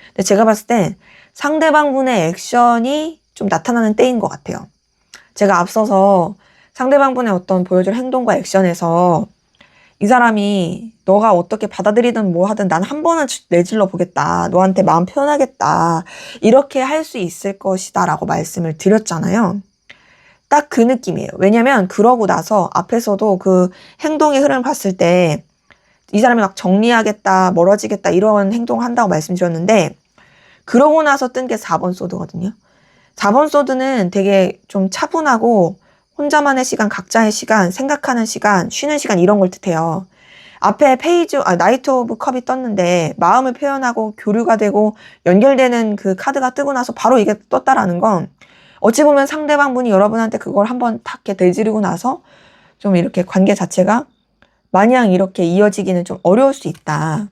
근데 제가 봤을 때 상대방분의 액션이 좀 나타나는 때인 것 같아요. 제가 앞서서 상대방분의 어떤 보여줄 행동과 액션에서 이 사람이 너가 어떻게 받아들이든 뭐 하든 난 한 번은 내질러 보겠다. 너한테 마음 표현하겠다. 이렇게 할 수 있을 것이다 라고 말씀을 드렸잖아요. 딱 그 느낌이에요. 왜냐면 그러고 나서 앞에서도 그 행동의 흐름을 봤을 때 이 사람이 막 정리하겠다, 멀어지겠다 이런 행동을 한다고 말씀드렸는데 그러고 나서 뜬 게 4번 소드거든요. 4번 소드는 되게 좀 차분하고 혼자만의 시간, 각자의 시간, 생각하는 시간, 쉬는 시간 이런 걸 뜻해요. 앞에 나이트 오브 컵이 떴는데 마음을 표현하고 교류가 되고 연결되는 그 카드가 뜨고 나서 바로 이게 떴다라는 건 어찌 보면 상대방분이 여러분한테 그걸 한번 탁 이렇게 내지르고 나서 좀 이렇게 관계 자체가 마냥 이렇게 이어지기는 좀 어려울 수 있다.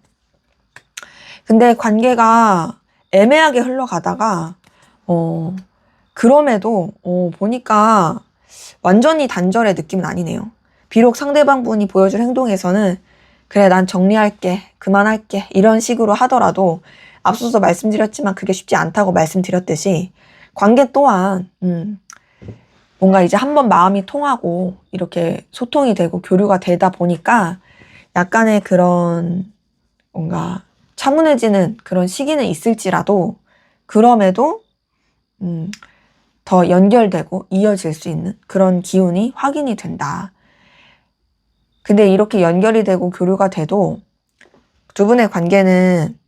근데 관계가 애매하게 흘러가다가 그럼에도 보니까 완전히 단절의 느낌은 아니네요. 비록 상대방분이 보여줄 행동에서는 그래 난 정리할게, 그만할게 이런 식으로 하더라도 앞서서 말씀드렸지만 그게 쉽지 않다고 말씀드렸듯이 관계 또한 뭔가 이제 한번 마음이 통하고 이렇게 소통이 되고 교류가 되다 보니까 약간의 그런 뭔가 차분해지는 그런 시기는 있을지라도 그럼에도 더 연결되고 이어질 수 있는 그런 기운이 확인이 된다. 근데 이렇게 연결이 되고 교류가 돼도 두 분의 관계는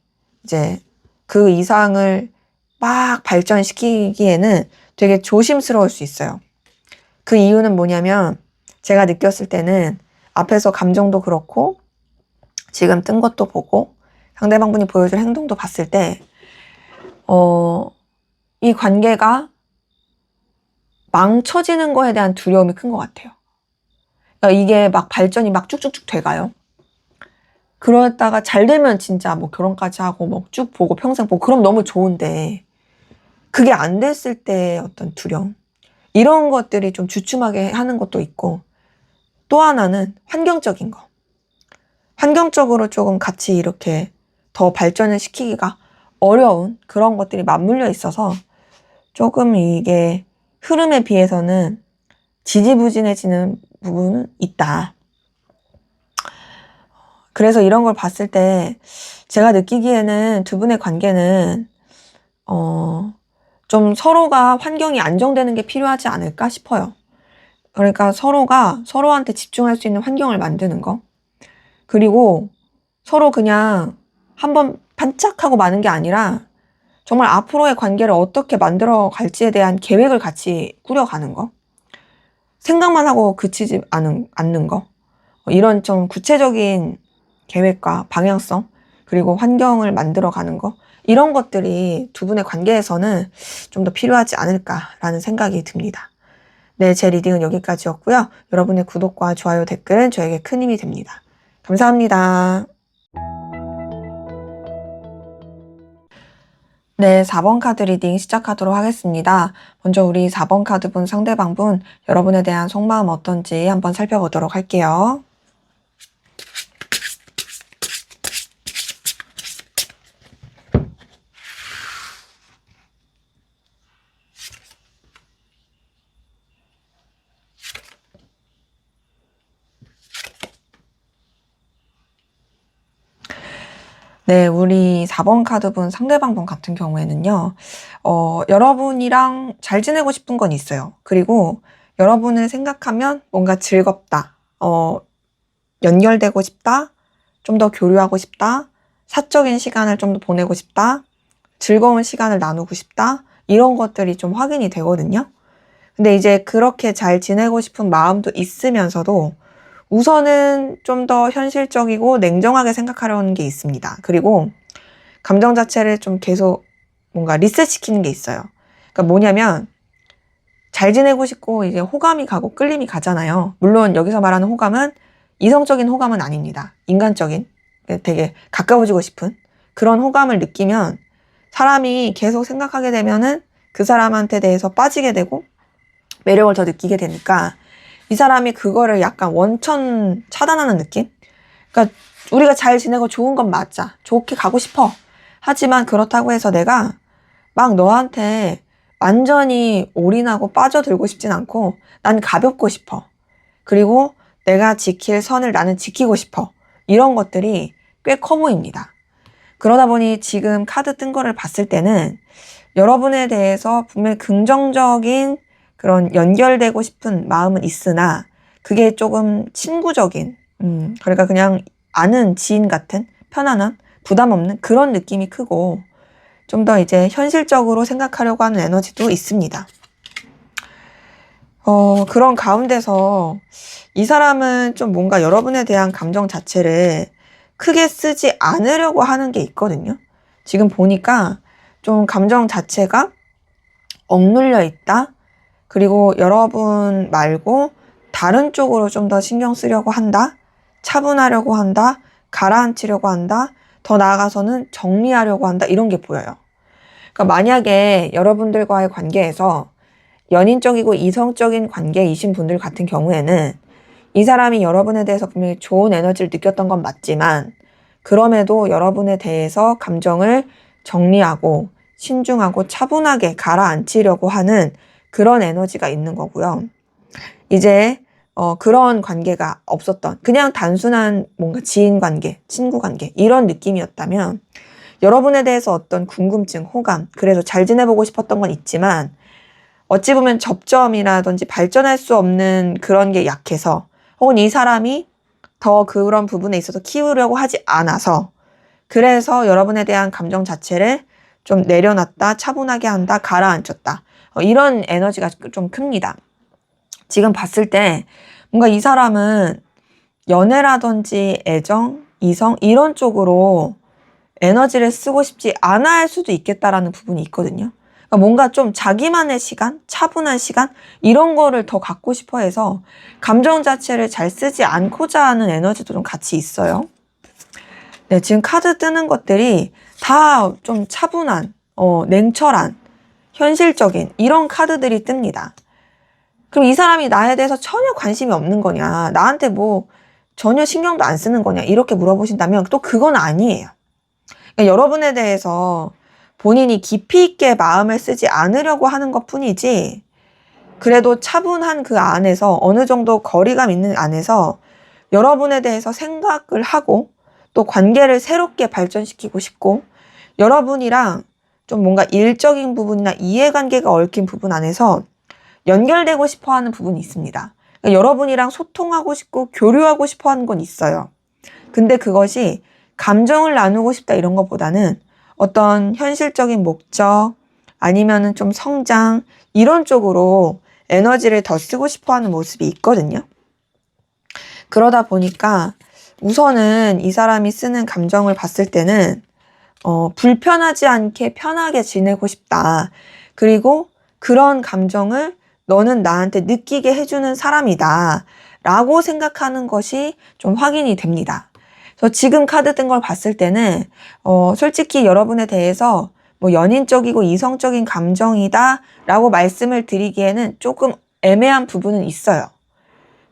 이제 그 이상을 막 발전시키기에는 되게 조심스러울 수 있어요. 그 이유는 뭐냐면 제가 느꼈을 때는 앞에서 감정도 그렇고 지금 뜬 것도 보고 상대방분이 보여줄 행동도 봤을 때 이 관계가 망쳐지는 거에 대한 두려움이 큰 것 같아요. 그러니까 이게 막 발전이 막 쭉쭉쭉 돼가요. 그러다가 잘 되면 진짜 뭐 결혼까지 하고 뭐 쭉 보고 평생 보고 그럼 너무 좋은데 그게 안 됐을 때 어떤 두려움 이런 것들이 좀 주춤하게 하는 것도 있고 또 하나는 환경적인 거. 환경적으로 조금 같이 이렇게 더 발전을 시키기가 어려운 그런 것들이 맞물려 있어서 조금 이게 흐름에 비해서는 지지부진해지는 부분은 있다. 그래서 이런 걸 봤을 때 제가 느끼기에는 두 분의 관계는 좀 서로가 환경이 안정되는 게 필요하지 않을까 싶어요. 그러니까 서로가 서로한테 집중할 수 있는 환경을 만드는 거. 그리고 서로 그냥 한번 반짝하고 마는 게 아니라 정말 앞으로의 관계를 어떻게 만들어 갈지에 대한 계획을 같이 꾸려가는 거. 생각만 하고 그치지 않는 거. 이런 좀 구체적인 계획과 방향성, 그리고 환경을 만들어 가는 거. 이런 것들이 두 분의 관계에서는 좀 더 필요하지 않을까라는 생각이 듭니다. 네, 제 리딩은 여기까지였고요. 여러분의 구독과 좋아요, 댓글은 저에게 큰 힘이 됩니다. 감사합니다. 네, 4번 카드 리딩 시작하도록 하겠습니다. 먼저 우리 4번 카드분 상대방분 여러분에 대한 속마음 어떤지 한번 살펴보도록 할게요. 네, 우리 4번 카드분 상대방분 같은 경우에는요, 여러분이랑 잘 지내고 싶은 건 있어요. 그리고 여러분을 생각하면 뭔가 즐겁다, 연결되고 싶다, 좀 더 교류하고 싶다, 사적인 시간을 좀 더 보내고 싶다, 즐거운 시간을 나누고 싶다, 이런 것들이 좀 확인이 되거든요. 근데 이제 그렇게 잘 지내고 싶은 마음도 있으면서도 우선은 좀 더 현실적이고 냉정하게 생각하려는 게 있습니다. 그리고 감정 자체를 좀 계속 뭔가 리셋시키는 게 있어요. 그러니까 뭐냐면 잘 지내고 싶고 이제 호감이 가고 끌림이 가잖아요. 물론 여기서 말하는 호감은 이성적인 호감은 아닙니다. 인간적인, 되게 가까워지고 싶은 그런 호감을 느끼면 사람이 계속 생각하게 되면은 그 사람한테 대해서 빠지게 되고 매력을 더 느끼게 되니까 이 사람이 그거를 약간 원천 차단하는 느낌? 그러니까 우리가 잘 지내고 좋은 건 맞아. 좋게 가고 싶어. 하지만 그렇다고 해서 내가 막 너한테 완전히 올인하고 빠져들고 싶진 않고 난 가볍고 싶어. 그리고 내가 지킬 선을 나는 지키고 싶어. 이런 것들이 꽤 커 보입니다. 그러다 보니 지금 카드 뜬 거를 봤을 때는 여러분에 대해서 분명히 긍정적인 그런 연결되고 싶은 마음은 있으나 그게 조금 친구적인, 그러니까 그냥 아는 지인 같은 편안한, 부담 없는 그런 느낌이 크고 좀 더 이제 현실적으로 생각하려고 하는 에너지도 있습니다. 그런 가운데서 이 사람은 좀 뭔가 여러분에 대한 감정 자체를 크게 쓰지 않으려고 하는 게 있거든요. 지금 보니까 좀 감정 자체가 억눌려 있다. 그리고 여러분 말고 다른 쪽으로 좀 더 신경 쓰려고 한다. 차분하려고 한다. 가라앉히려고 한다. 더 나아가서는 정리하려고 한다. 이런 게 보여요. 그러니까 만약에 여러분들과의 관계에서 연인적이고 이성적인 관계이신 분들 같은 경우에는 이 사람이 여러분에 대해서 분명히 좋은 에너지를 느꼈던 건 맞지만 그럼에도 여러분에 대해서 감정을 정리하고 신중하고 차분하게 가라앉히려고 하는 그런 에너지가 있는 거고요. 이제 그런 관계가 없었던 그냥 단순한 뭔가 지인 관계, 친구 관계 이런 느낌이었다면 여러분에 대해서 어떤 궁금증, 호감, 그래서 잘 지내보고 싶었던 건 있지만 어찌 보면 접점이라든지 발전할 수 없는 그런 게 약해서 혹은 이 사람이 더 그런 부분에 있어서 키우려고 하지 않아서 그래서 여러분에 대한 감정 자체를 좀 내려놨다, 차분하게 한다, 가라앉혔다. 이런 에너지가 좀 큽니다. 지금 봤을 때 뭔가 이 사람은 연애라든지 애정, 이성 이런 쪽으로 에너지를 쓰고 싶지 않아 할 수도 있겠다라는 부분이 있거든요. 그러니까 뭔가 좀 자기만의 시간, 차분한 시간 이런 거를 더 갖고 싶어 해서 감정 자체를 잘 쓰지 않고자 하는 에너지도 좀 같이 있어요. 네, 지금 카드 뜨는 것들이 다 좀 차분한, 냉철한, 현실적인 이런 카드들이 뜹니다. 그럼 이 사람이 나에 대해서 전혀 관심이 없는 거냐, 나한테 뭐 전혀 신경도 안 쓰는 거냐 이렇게 물어보신다면 또 그건 아니에요. 그러니까 여러분에 대해서 본인이 깊이 있게 마음을 쓰지 않으려고 하는 것 뿐이지 그래도 차분한 그 안에서 어느 정도 거리감 있는 안에서 여러분에 대해서 생각을 하고 또 관계를 새롭게 발전시키고 싶고 여러분이랑 좀 뭔가 일적인 부분이나 이해관계가 얽힌 부분 안에서 연결되고 싶어 하는 부분이 있습니다. 그러니까 여러분이랑 소통하고 싶고 교류하고 싶어 하는 건 있어요. 근데 그것이 감정을 나누고 싶다 이런 것보다는 어떤 현실적인 목적 아니면은 좀 성장 이런 쪽으로 에너지를 더 쓰고 싶어 하는 모습이 있거든요. 그러다 보니까 우선은 이 사람이 쓰는 감정을 봤을 때는 불편하지 않게 편하게 지내고 싶다. 그리고 그런 감정을 너는 나한테 느끼게 해주는 사람이다. 라고 생각하는 것이 좀 확인이 됩니다. 그래서 지금 카드 뜬 걸 봤을 때는 솔직히 여러분에 대해서 뭐 연인적이고 이성적인 감정이다 라고 말씀을 드리기에는 조금 애매한 부분은 있어요.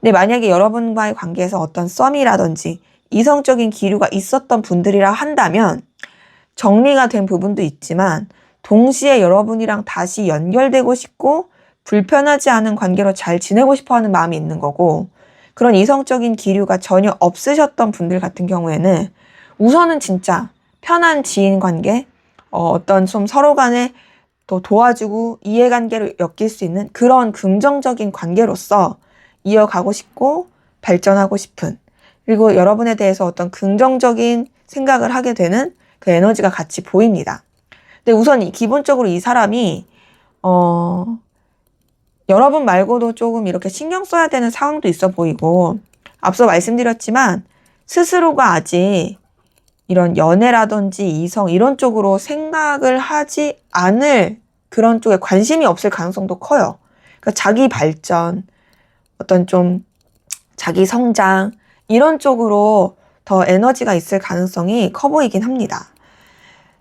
근데 만약에 여러분과의 관계에서 어떤 썸이라든지 이성적인 기류가 있었던 분들이라 한다면 정리가 된 부분도 있지만 동시에 여러분이랑 다시 연결되고 싶고 불편하지 않은 관계로 잘 지내고 싶어 하는 마음이 있는 거고 그런 이성적인 기류가 전혀 없으셨던 분들 같은 경우에는 우선은 진짜 편한 지인 관계, 어떤 좀 서로 간에 또 도와주고 이해관계를 엮일 수 있는 그런 긍정적인 관계로서 이어가고 싶고 발전하고 싶은 그리고 여러분에 대해서 어떤 긍정적인 생각을 하게 되는 그 에너지가 같이 보입니다. 근데 우선 기본적으로 이 사람이 여러분 말고도 조금 이렇게 신경 써야 되는 상황도 있어 보이고 앞서 말씀드렸지만 스스로가 아직 이런 연애라든지 이성 이런 쪽으로 생각을 하지 않을 그런 쪽에 관심이 없을 가능성도 커요. 그러니까 그러니까 자기 발전, 어떤 좀 자기 성장, 이런 쪽으로 더 에너지가 있을 가능성이 커 보이긴 합니다.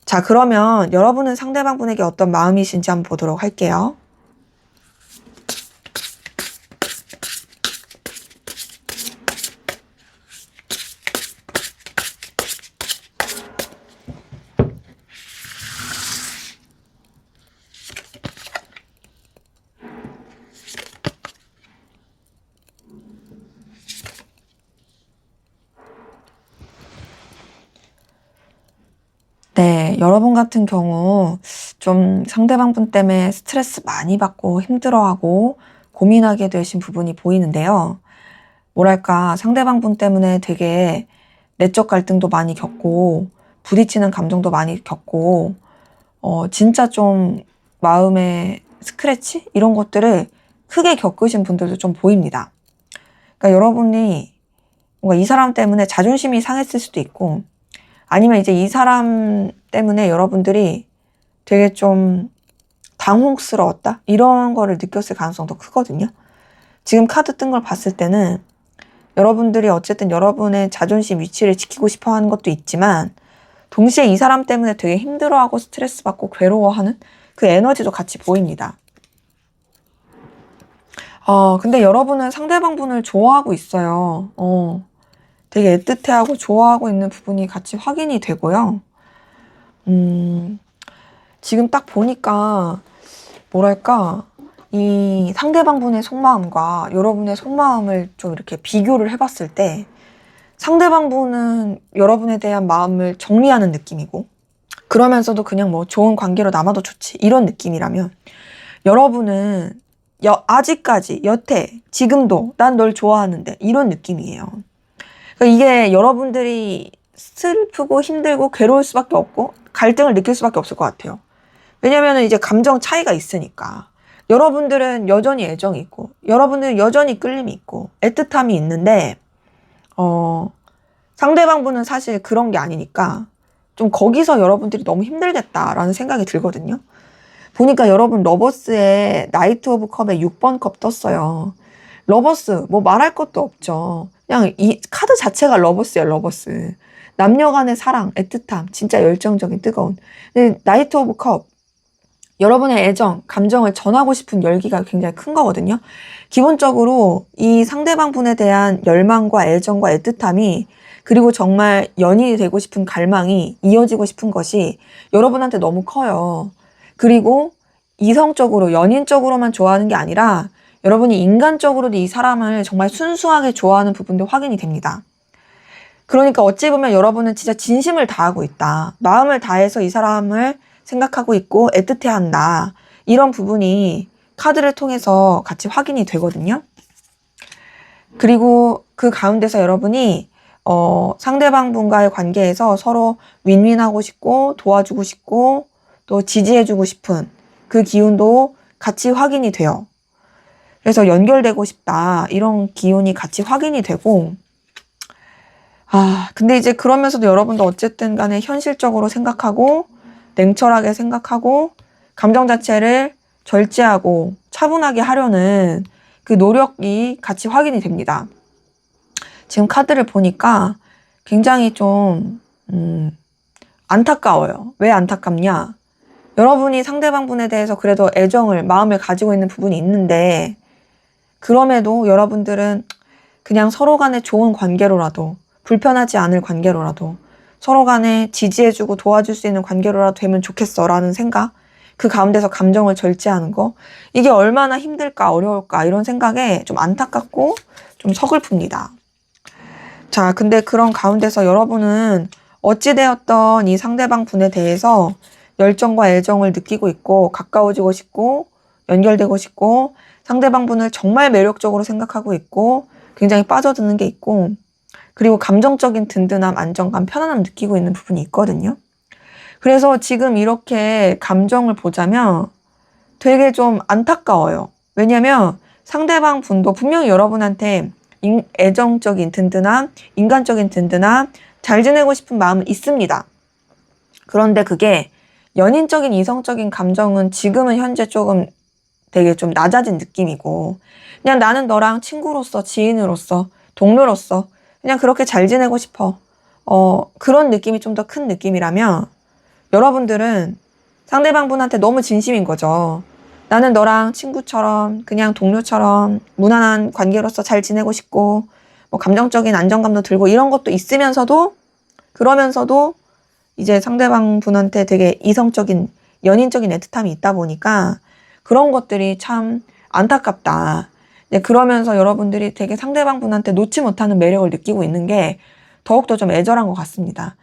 자, 그러면 여러분은 상대방분에게 어떤 마음이신지 한번 보도록 할게요. 네, 여러분 같은 경우 좀 상대방분 때문에 스트레스 많이 받고 힘들어하고 고민하게 되신 부분이 보이는데요. 뭐랄까, 상대방분 때문에 되게 내적 갈등도 많이 겪고 부딪히는 감정도 많이 겪고 진짜 좀 마음의 스크래치? 이런 것들을 크게 겪으신 분들도 좀 보입니다. 그러니까 여러분이 뭔가 이 사람 때문에 자존심이 상했을 수도 있고, 아니면 이제 이 사람 때문에 여러분들이 되게 좀 당혹스러웠다? 이런 거를 느꼈을 가능성도 크거든요. 지금 카드 뜬 걸 봤을 때는 여러분들이 어쨌든 여러분의 자존심 위치를 지키고 싶어 하는 것도 있지만, 동시에 이 사람 때문에 되게 힘들어하고 스트레스 받고 괴로워하는 그 에너지도 같이 보입니다. 근데 여러분은 상대방분을 좋아하고 있어요. 되게 애틋해하고 좋아하고 있는 부분이 같이 확인이 되고요. 지금 딱 보니까 뭐랄까, 이 상대방분의 속마음과 여러분의 속마음을 좀 이렇게 비교를 해봤을 때, 상대방분은 여러분에 대한 마음을 정리하는 느낌이고, 그러면서도 그냥 뭐 좋은 관계로 남아도 좋지, 이런 느낌이라면, 여러분은 아직까지 여태 지금도 난 널 좋아하는데, 이런 느낌이에요. 그러니까 이게 여러분들이 슬프고 힘들고 괴로울 수밖에 없고 갈등을 느낄 수밖에 없을 것 같아요. 왜냐면은 이제 감정 차이가 있으니까. 여러분들은 여전히 애정이 있고, 여러분들은 여전히 끌림이 있고, 애틋함이 있는데, 상대방분은 사실 그런 게 아니니까 좀 거기서 여러분들이 너무 힘들겠다라는 생각이 들거든요. 보니까 여러분 러버스에 나이트 오브 컵에 6번 컵 떴어요. 러버스, 뭐 말할 것도 없죠. 그냥 이 카드 자체가 러버스예요, 러버스. 남녀 간의 사랑, 애틋함, 진짜 열정적인 뜨거운. 근데 나이트 오브 컵, 여러분의 애정, 감정을 전하고 싶은 열기가 굉장히 큰 거거든요. 기본적으로 이 상대방 분에 대한 열망과 애정과 애틋함이, 그리고 정말 연인이 되고 싶은 갈망이, 이어지고 싶은 것이 여러분한테 너무 커요. 그리고 이성적으로, 연인적으로만 좋아하는 게 아니라 여러분이 인간적으로도 이 사람을 정말 순수하게 좋아하는 부분도 확인이 됩니다. 그러니까 어찌 보면 여러분은 진짜 진심을 다하고 있다. 마음을 다해서 이 사람을 생각하고 있고 애틋해한다. 이런 부분이 카드를 통해서 같이 확인이 되거든요. 그리고 그 가운데서 여러분이 상대방 분과의 관계에서 서로 윈윈하고 싶고 도와주고 싶고 또 지지해주고 싶은 그 기운도 같이 확인이 돼요. 그래서 연결되고 싶다, 이런 기운이 같이 확인이 되고, 근데 이제 그러면서도 여러분도 어쨌든 간에 현실적으로 생각하고 냉철하게 생각하고 감정 자체를 절제하고 차분하게 하려는 그 노력이 같이 확인이 됩니다. 지금 카드를 보니까 굉장히 좀 안타까워요. 왜 안타깝냐? 여러분이 상대방 분에 대해서 그래도 애정을, 마음을 가지고 있는 부분이 있는데, 그럼에도 여러분들은 그냥 서로 간에 좋은 관계로라도, 불편하지 않을 관계로라도, 서로 간에 지지해주고 도와줄 수 있는 관계로라도 되면 좋겠어 라는 생각, 그 가운데서 감정을 절제하는 거, 이게 얼마나 힘들까 어려울까, 이런 생각에 좀 안타깝고 좀 서글픕니다. 자, 근데 그런 가운데서 여러분은 어찌되었던 이 상대방 분에 대해서 열정과 애정을 느끼고 있고, 가까워지고 싶고 연결되고 싶고, 상대방 분을 정말 매력적으로 생각하고 있고, 굉장히 빠져드는 게 있고, 그리고 감정적인 든든함, 안정감, 편안함 느끼고 있는 부분이 있거든요. 그래서 지금 이렇게 감정을 보자면 되게 좀 안타까워요. 왜냐면 상대방 분도 분명히 여러분한테 애정적인 든든함, 인간적인 든든함, 잘 지내고 싶은 마음은 있습니다. 그런데 그게 연인적인, 이성적인 감정은 지금은 현재 조금 되게 좀 낮아진 느낌이고, 그냥 나는 너랑 친구로서, 지인으로서, 동료로서 그냥 그렇게 잘 지내고 싶어. 그런 느낌이 좀 더 큰 느낌이라면, 여러분들은 상대방분한테 너무 진심인 거죠. 나는 너랑 친구처럼, 그냥 동료처럼 무난한 관계로서 잘 지내고 싶고, 뭐 감정적인 안정감도 들고 이런 것도 있으면서도, 그러면서도 이제 상대방 분한테 되게 이성적인, 연인적인 애틋함이 있다 보니까 그런 것들이 참 안타깝다. 그러면서 여러분들이 되게 상대방 분한테 놓지 못하는 매력을 느끼고 있는 게 더욱더 좀 애절한 것 같습니다.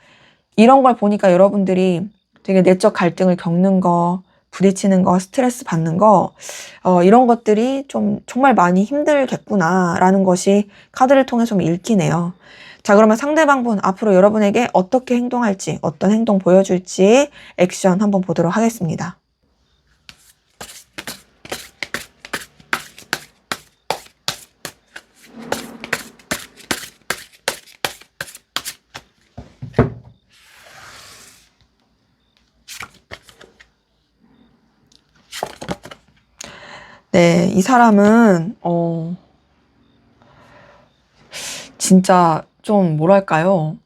이런 걸 보니까 여러분들이 되게 내적 갈등을 겪는 거, 부딪히는 거, 스트레스 받는 거, 이런 것들이 좀 정말 많이 힘들겠구나라는 것이 카드를 통해 좀 읽히네요. 자, 그러면 상대방분 앞으로 여러분에게 어떻게 행동할지, 어떤 행동 보여줄지 액션 한번 보도록 하겠습니다. 네, 이 사람은 진짜 좀 뭐랄까요?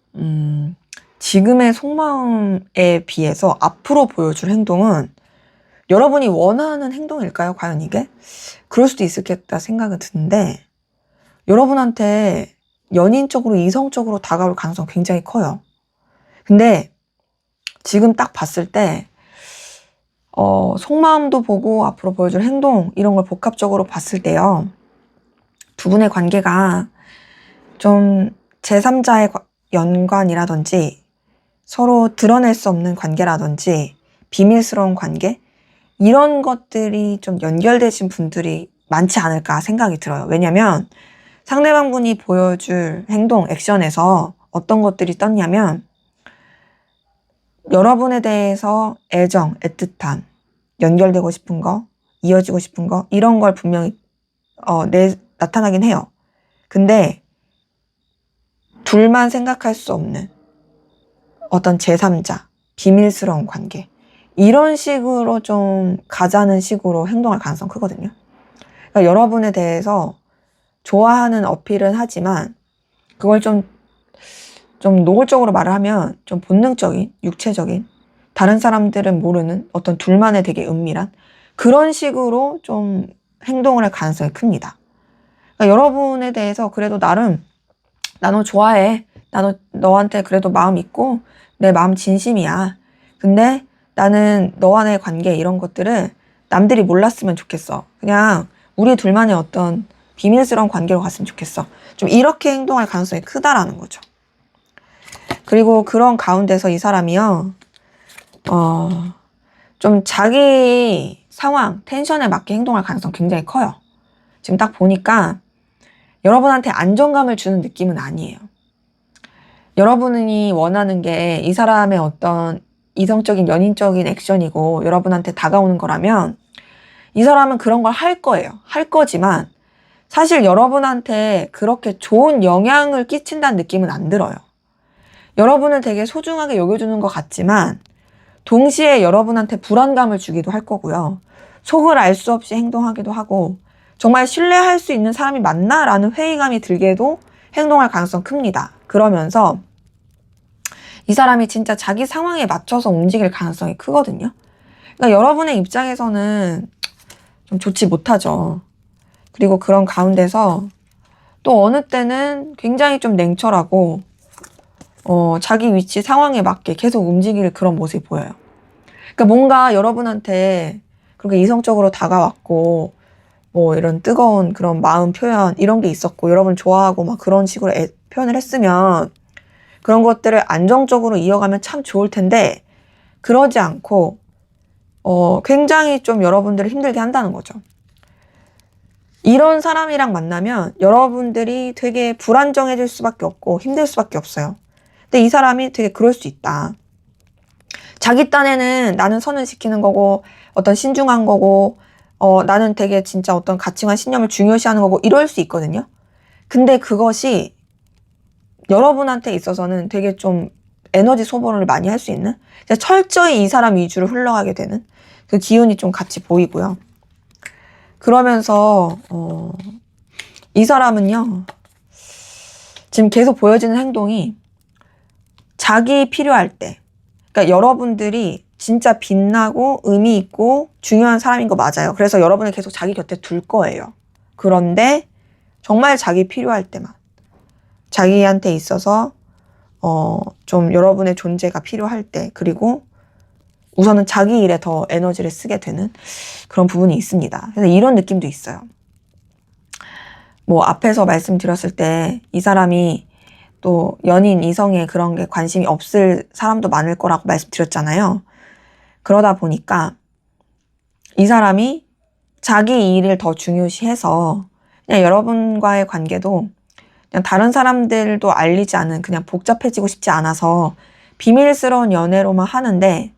지금의 속마음에 비해서 앞으로 보여줄 행동은 여러분이 원하는 행동일까요? 과연 이게? 그럴 수도 있겠다 생각은 드는데, 여러분한테 연인적으로, 이성적으로 다가올 가능성이 굉장히 커요. 근데 지금 딱 봤을 때 속마음도 보고 앞으로 보여줄 행동, 이런 걸 복합적으로 봤을 때요, 두 분의 관계가 좀 제3자의 연관이라든지 서로 드러낼 수 없는 관계라든지 비밀스러운 관계, 이런 것들이 좀 연결되신 분들이 많지 않을까 생각이 들어요. 왜냐면 상대방 분이 보여줄 행동, 액션에서 어떤 것들이 떴냐면, 여러분에 대해서 애정, 애틋함, 연결되고 싶은 거, 이어지고 싶은 거, 이런 걸 분명히 나타나긴 해요. 근데 둘만 생각할 수 없는 어떤 제3자, 비밀스러운 관계, 이런 식으로 좀 가자는 식으로 행동할 가능성이 크거든요. 그러니까 여러분에 대해서 좋아하는 어필은 하지만 그걸 좀 노골적으로 말을 하면 좀 본능적인, 육체적인, 다른 사람들은 모르는 어떤 둘만의 되게 은밀한 그런 식으로 좀 행동을 할 가능성이 큽니다. 그러니까 여러분에 대해서 그래도 나름 나 너 좋아해, 나 너한테 그래도 마음 있고 내 마음 진심이야. 근데 나는 너와 내 관계 이런 것들을 남들이 몰랐으면 좋겠어. 그냥 우리 둘만의 어떤 비밀스러운 관계로 갔으면 좋겠어. 좀 이렇게 행동할 가능성이 크다라는 거죠. 그리고 그런 가운데서 이 사람이요, 좀 자기 상황, 텐션에 맞게 행동할 가능성이 굉장히 커요. 지금 딱 보니까 여러분한테 안정감을 주는 느낌은 아니에요. 여러분이 원하는 게 이 사람의 어떤 이성적인, 연인적인 액션이고 여러분한테 다가오는 거라면 이 사람은 그런 걸 할 거예요. 할 거지만 사실 여러분한테 그렇게 좋은 영향을 끼친다는 느낌은 안 들어요. 여러분을 되게 소중하게 여겨주는 것 같지만 동시에 여러분한테 불안감을 주기도 할 거고요. 속을 알 수 없이 행동하기도 하고, 정말 신뢰할 수 있는 사람이 맞나? 라는 회의감이 들게도 행동할 가능성이 큽니다. 그러면서 이 사람이 진짜 자기 상황에 맞춰서 움직일 가능성이 크거든요. 그러니까 여러분의 입장에서는 좀 좋지 못하죠. 그리고 그런 가운데서 또 어느 때는 굉장히 좀 냉철하고 자기 위치 상황에 맞게 계속 움직일 그런 모습이 보여요. 그러니까 뭔가 여러분한테 그렇게 이성적으로 다가왔고 뭐 이런 뜨거운 그런 마음 표현 이런 게 있었고 여러분 좋아하고 막 그런 식으로 표현을 했으면 그런 것들을 안정적으로 이어가면 참 좋을 텐데, 그러지 않고 굉장히 좀 여러분들을 힘들게 한다는 거죠. 이런 사람이랑 만나면 여러분들이 되게 불안정해질 수밖에 없고 힘들 수밖에 없어요. 근데 이 사람이 되게 그럴 수 있다. 자기 딴에는 나는 선을 지키는 거고 어떤 신중한 거고 나는 되게 진짜 어떤 가치관, 신념을 중요시하는 거고 이럴 수 있거든요. 근데 그것이 여러분한테 있어서는 되게 좀 에너지 소모를 많이 할 수 있는, 철저히 이 사람 위주로 흘러가게 되는 그 기운이 좀 같이 보이고요. 그러면서 이 사람은요, 지금 계속 보여지는 행동이 자기 필요할 때, 그러니까 여러분들이 진짜 빛나고 의미 있고 중요한 사람인 거 맞아요. 그래서 여러분을 계속 자기 곁에 둘 거예요. 그런데 정말 자기 필요할 때만, 자기한테 있어서 좀 여러분의 존재가 필요할 때, 그리고 우선은 자기 일에 더 에너지를 쓰게 되는 그런 부분이 있습니다. 그래서 이런 느낌도 있어요. 뭐 앞에서 말씀드렸을 때 이 사람이 또 연인, 이성에 그런 게 관심이 없을 사람도 많을 거라고 말씀드렸잖아요. 그러다 보니까 이 사람이 자기 일을 더 중요시해서 그냥 여러분과의 관계도 그냥 다른 사람들도 알리지 않은, 그냥 복잡해지고 싶지 않아서 비밀스러운 연애로만 하는데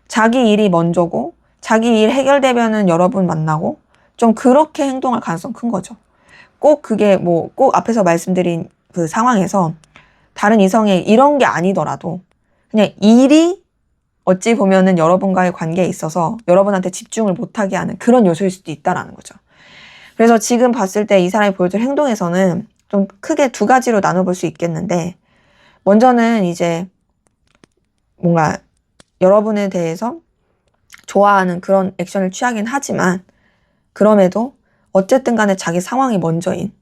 자기 일이 먼저고 자기 일 해결되면은 여러분 만나고 좀 그렇게 행동할 가능성 큰 거죠. 꼭 그게 뭐 꼭 앞에서 말씀드린 그 상황에서 다른 이성에 이런 게 아니더라도 그냥 일이 어찌 보면은 여러분과의 관계에 있어서 여러분한테 집중을 못하게 하는 그런 요소일 수도 있다라는 거죠. 그래서 지금 봤을 때 이 사람이 보여줄 행동에서는 좀 크게 두 가지로 나눠볼 수 있겠는데, 먼저는 이제 뭔가 여러분에 대해서 좋아하는 그런 액션을 취하긴 하지만 그럼에도 어쨌든 간에 자기 상황이 먼저인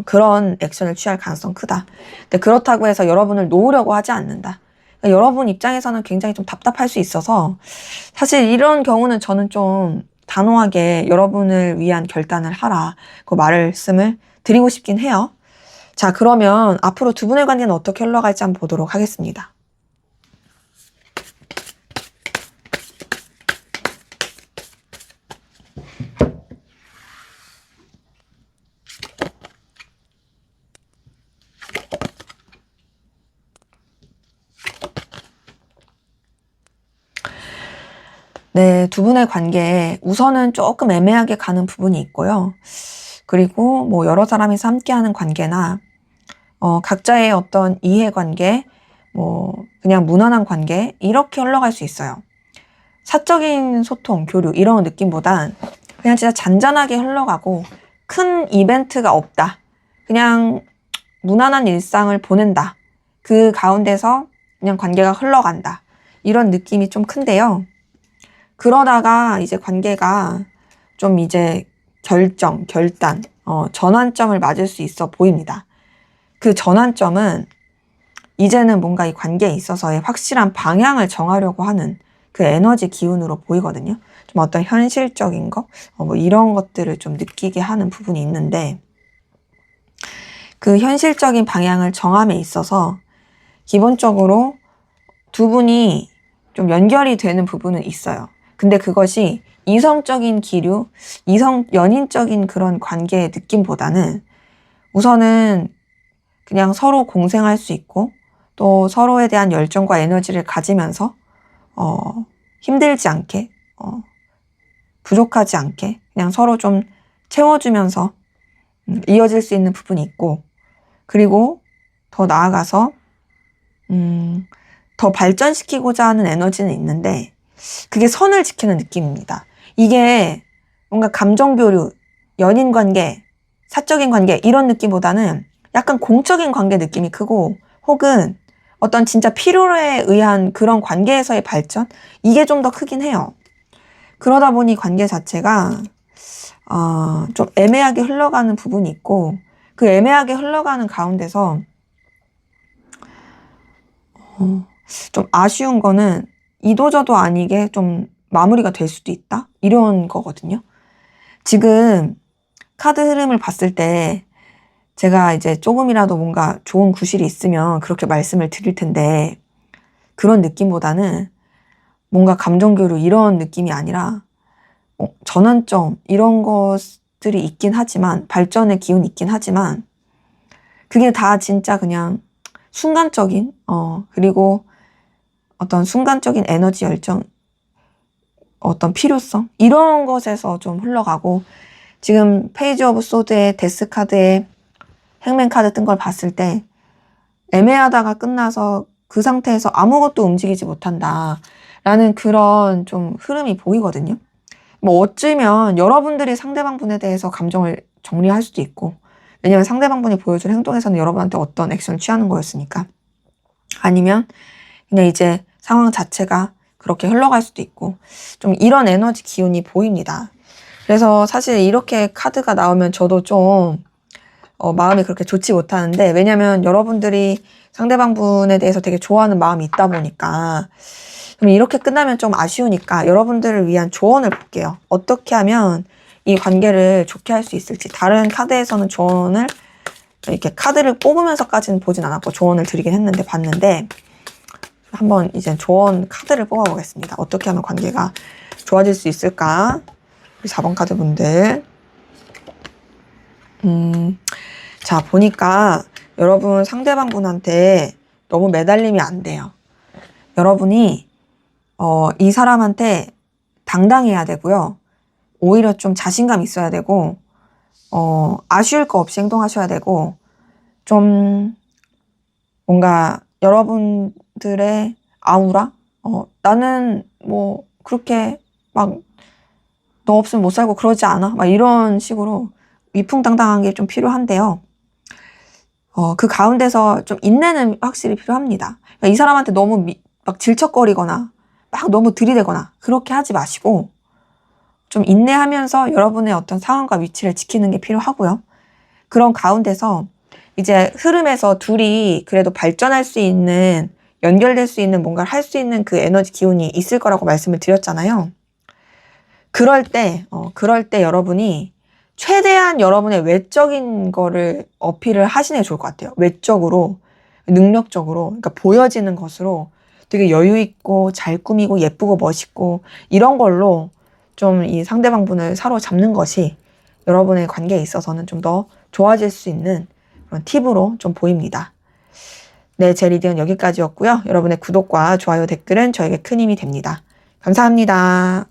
그런 액션을 취할 가능성 크다. 근데 그렇다고 해서 여러분을 놓으려고 하지 않는다. 그러니까 여러분 입장에서는 굉장히 좀 답답할 수 있어서 사실 이런 경우는 저는 좀 단호하게 여러분을 위한 결단을 하라, 그 말씀을 드리고 싶긴 해요. 자, 그러면 앞으로 두 분의 관계는 어떻게 흘러갈지 한번 보도록 하겠습니다. 네, 두 분의 관계에 우선은 조금 애매하게 가는 부분이 있고요. 그리고 뭐 여러 사람이서 함께하는 관계나 각자의 어떤 이해관계, 뭐 그냥 무난한 관계 이렇게 흘러갈 수 있어요. 사적인 소통, 교류 이런 느낌보단 그냥 진짜 잔잔하게 흘러가고 큰 이벤트가 없다. 그냥 무난한 일상을 보낸다. 그 가운데서 그냥 관계가 흘러간다. 이런 느낌이 좀 큰데요. 그러다가 이제 관계가 좀 이제 결단, 전환점을 맞을 수 있어 보입니다. 그 전환점은 이제는 뭔가 이 관계에 있어서의 확실한 방향을 정하려고 하는 그 에너지 기운으로 보이거든요. 좀 어떤 현실적인 거, 뭐 이런 것들을 좀 느끼게 하는 부분이 있는데, 그 현실적인 방향을 정함에 있어서 기본적으로 두 분이 좀 연결이 되는 부분은 있어요. 근데 그것이 이성적인 기류, 연인적인 그런 관계의 느낌보다는 우선은 그냥 서로 공생할 수 있고 또 서로에 대한 열정과 에너지를 가지면서 힘들지 않게, 부족하지 않게 그냥 서로 좀 채워주면서 이어질 수 있는 부분이 있고, 그리고 더 나아가서 더 발전시키고자 하는 에너지는 있는데 그게 선을 지키는 느낌입니다. 이게 뭔가 감정 교류, 연인 관계, 사적인 관계 이런 느낌보다는 약간 공적인 관계 느낌이 크고, 혹은 어떤 진짜 필요에 의한 그런 관계에서의 발전? 이게 좀 더 크긴 해요. 그러다 보니 관계 자체가 좀 애매하게 흘러가는 부분이 있고, 그 애매하게 흘러가는 가운데서 좀 아쉬운 거는 이도저도 아니게 좀 마무리가 될 수도 있다? 이런 거거든요. 지금 카드 흐름을 봤을 때 제가 이제 조금이라도 뭔가 좋은 구실이 있으면 그렇게 말씀을 드릴 텐데, 그런 느낌보다는 뭔가 감정교류 이런 느낌이 아니라 전환점 이런 것들이 있긴 하지만, 발전의 기운이 있긴 하지만 그게 다 진짜 그냥 순간적인 그리고 어떤 순간적인 에너지 열정, 어떤 필요성 이런 것에서 좀 흘러가고, 지금 페이지 오브 소드의 데스 카드에 행맨 카드 뜬 걸 봤을 때 애매하다가 끝나서 그 상태에서 아무것도 움직이지 못한다 라는 그런 좀 흐름이 보이거든요. 뭐 어찌면 여러분들이 상대방분에 대해서 감정을 정리할 수도 있고, 왜냐면 상대방분이 보여준 행동에서는 여러분한테 어떤 액션을 취하는 거였으니까. 아니면 그냥 이제 상황 자체가 그렇게 흘러갈 수도 있고, 좀 이런 에너지 기운이 보입니다. 그래서 사실 이렇게 카드가 나오면 저도 좀 마음이 그렇게 좋지 못하는데, 왜냐면 여러분들이 상대방분에 대해서 되게 좋아하는 마음이 있다 보니까 그럼 이렇게 끝나면 좀 아쉬우니까 여러분들을 위한 조언을 볼게요. 어떻게 하면 이 관계를 좋게 할 수 있을지. 다른 카드에서는 조언을 이렇게 카드를 뽑으면서까지는 보진 않았고 조언을 드리긴 했는데 봤는데, 한번 이제 조언 카드를 뽑아보겠습니다. 어떻게 하면 관계가 좋아질 수 있을까? 우리 4번 카드 분들. 자, 보니까 여러분 상대방 분한테 너무 매달리면 안 돼요. 여러분이 이 사람한테 당당해야 되고요. 오히려 좀 자신감 있어야 되고, 아쉬울 거 없이 행동하셔야 되고, 좀 뭔가 여러분들의 아우라? 나는 뭐 그렇게 막 너 없으면 못 살고 그러지 않아? 막 이런 식으로 위풍당당한 게 좀 필요한데요. 그 가운데서 좀 인내는 확실히 필요합니다. 그러니까 이 사람한테 너무 막 질척거리거나 막 너무 들이대거나 그렇게 하지 마시고 좀 인내하면서 여러분의 어떤 상황과 위치를 지키는 게 필요하고요. 그런 가운데서 이제 흐름에서 둘이 그래도 발전할 수 있는, 연결될 수 있는 뭔가를 할 수 있는 그 에너지 기운이 있을 거라고 말씀을 드렸잖아요. 그럴 때 여러분이 최대한 여러분의 외적인 거를 어필을 하시는 게 좋을 것 같아요. 외적으로, 능력적으로, 그러니까 보여지는 것으로 되게 여유 있고 잘 꾸미고 예쁘고 멋있고 이런 걸로 좀 이 상대방분을 사로잡는 것이 여러분의 관계에 있어서는 좀 더 좋아질 수 있는 그런 팁으로 좀 보입니다. 네, 제 리딩은 여기까지였고요. 여러분의 구독과 좋아요, 댓글은 저에게 큰 힘이 됩니다. 감사합니다.